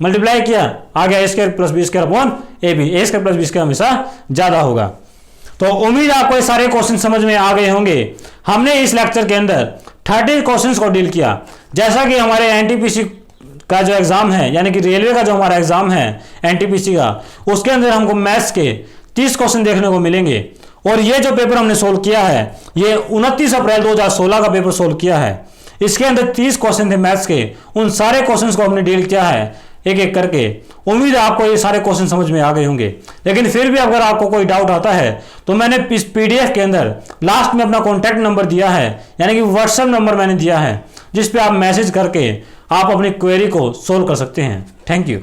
मल्टीप्लाई किया, आ गया A square plus B square upon A B. A square plus B square हमेशा ज्यादा होगा। तो उम्मीद आपको ये सारे क्वेश्चन समझ में आ गए होंगे। हमने इस लेक्चर के अंदर 30 क्वेश्चंस को डील किया। जैसा कि हमारे एनटीपीसी का जो एग्जाम है, यानी कि रेलवे का जो हमारा एग्जाम है एनटीपीसी का, उसके अंदर हमको मैथ्स के 30 क्वेश्चन देखने को मिलेंगे। और ये जो पेपर हमने सोल्व किया है, ये 29 अप्रैल 2016 का पेपर सोल्व किया है। इसके अंदर 30 क्वेश्चन थे मैथ्स के, उन सारे क्वेश्चंस को हमने डील किया है एक एक करके। उम्मीद है आपको ये सारे क्वेश्चन समझ में आ गए होंगे। लेकिन फिर भी अगर आपको कोई डाउट आता है तो मैंने इस पीडीएफ के अंदर लास्ट में अपना कॉन्टैक्ट नंबर दिया है, यानी कि व्हाट्सएप नंबर मैंने दिया है, जिस पे आप मैसेज करके आप अपनी क्वेरी को सोल्व कर सकते हैं। Thank you.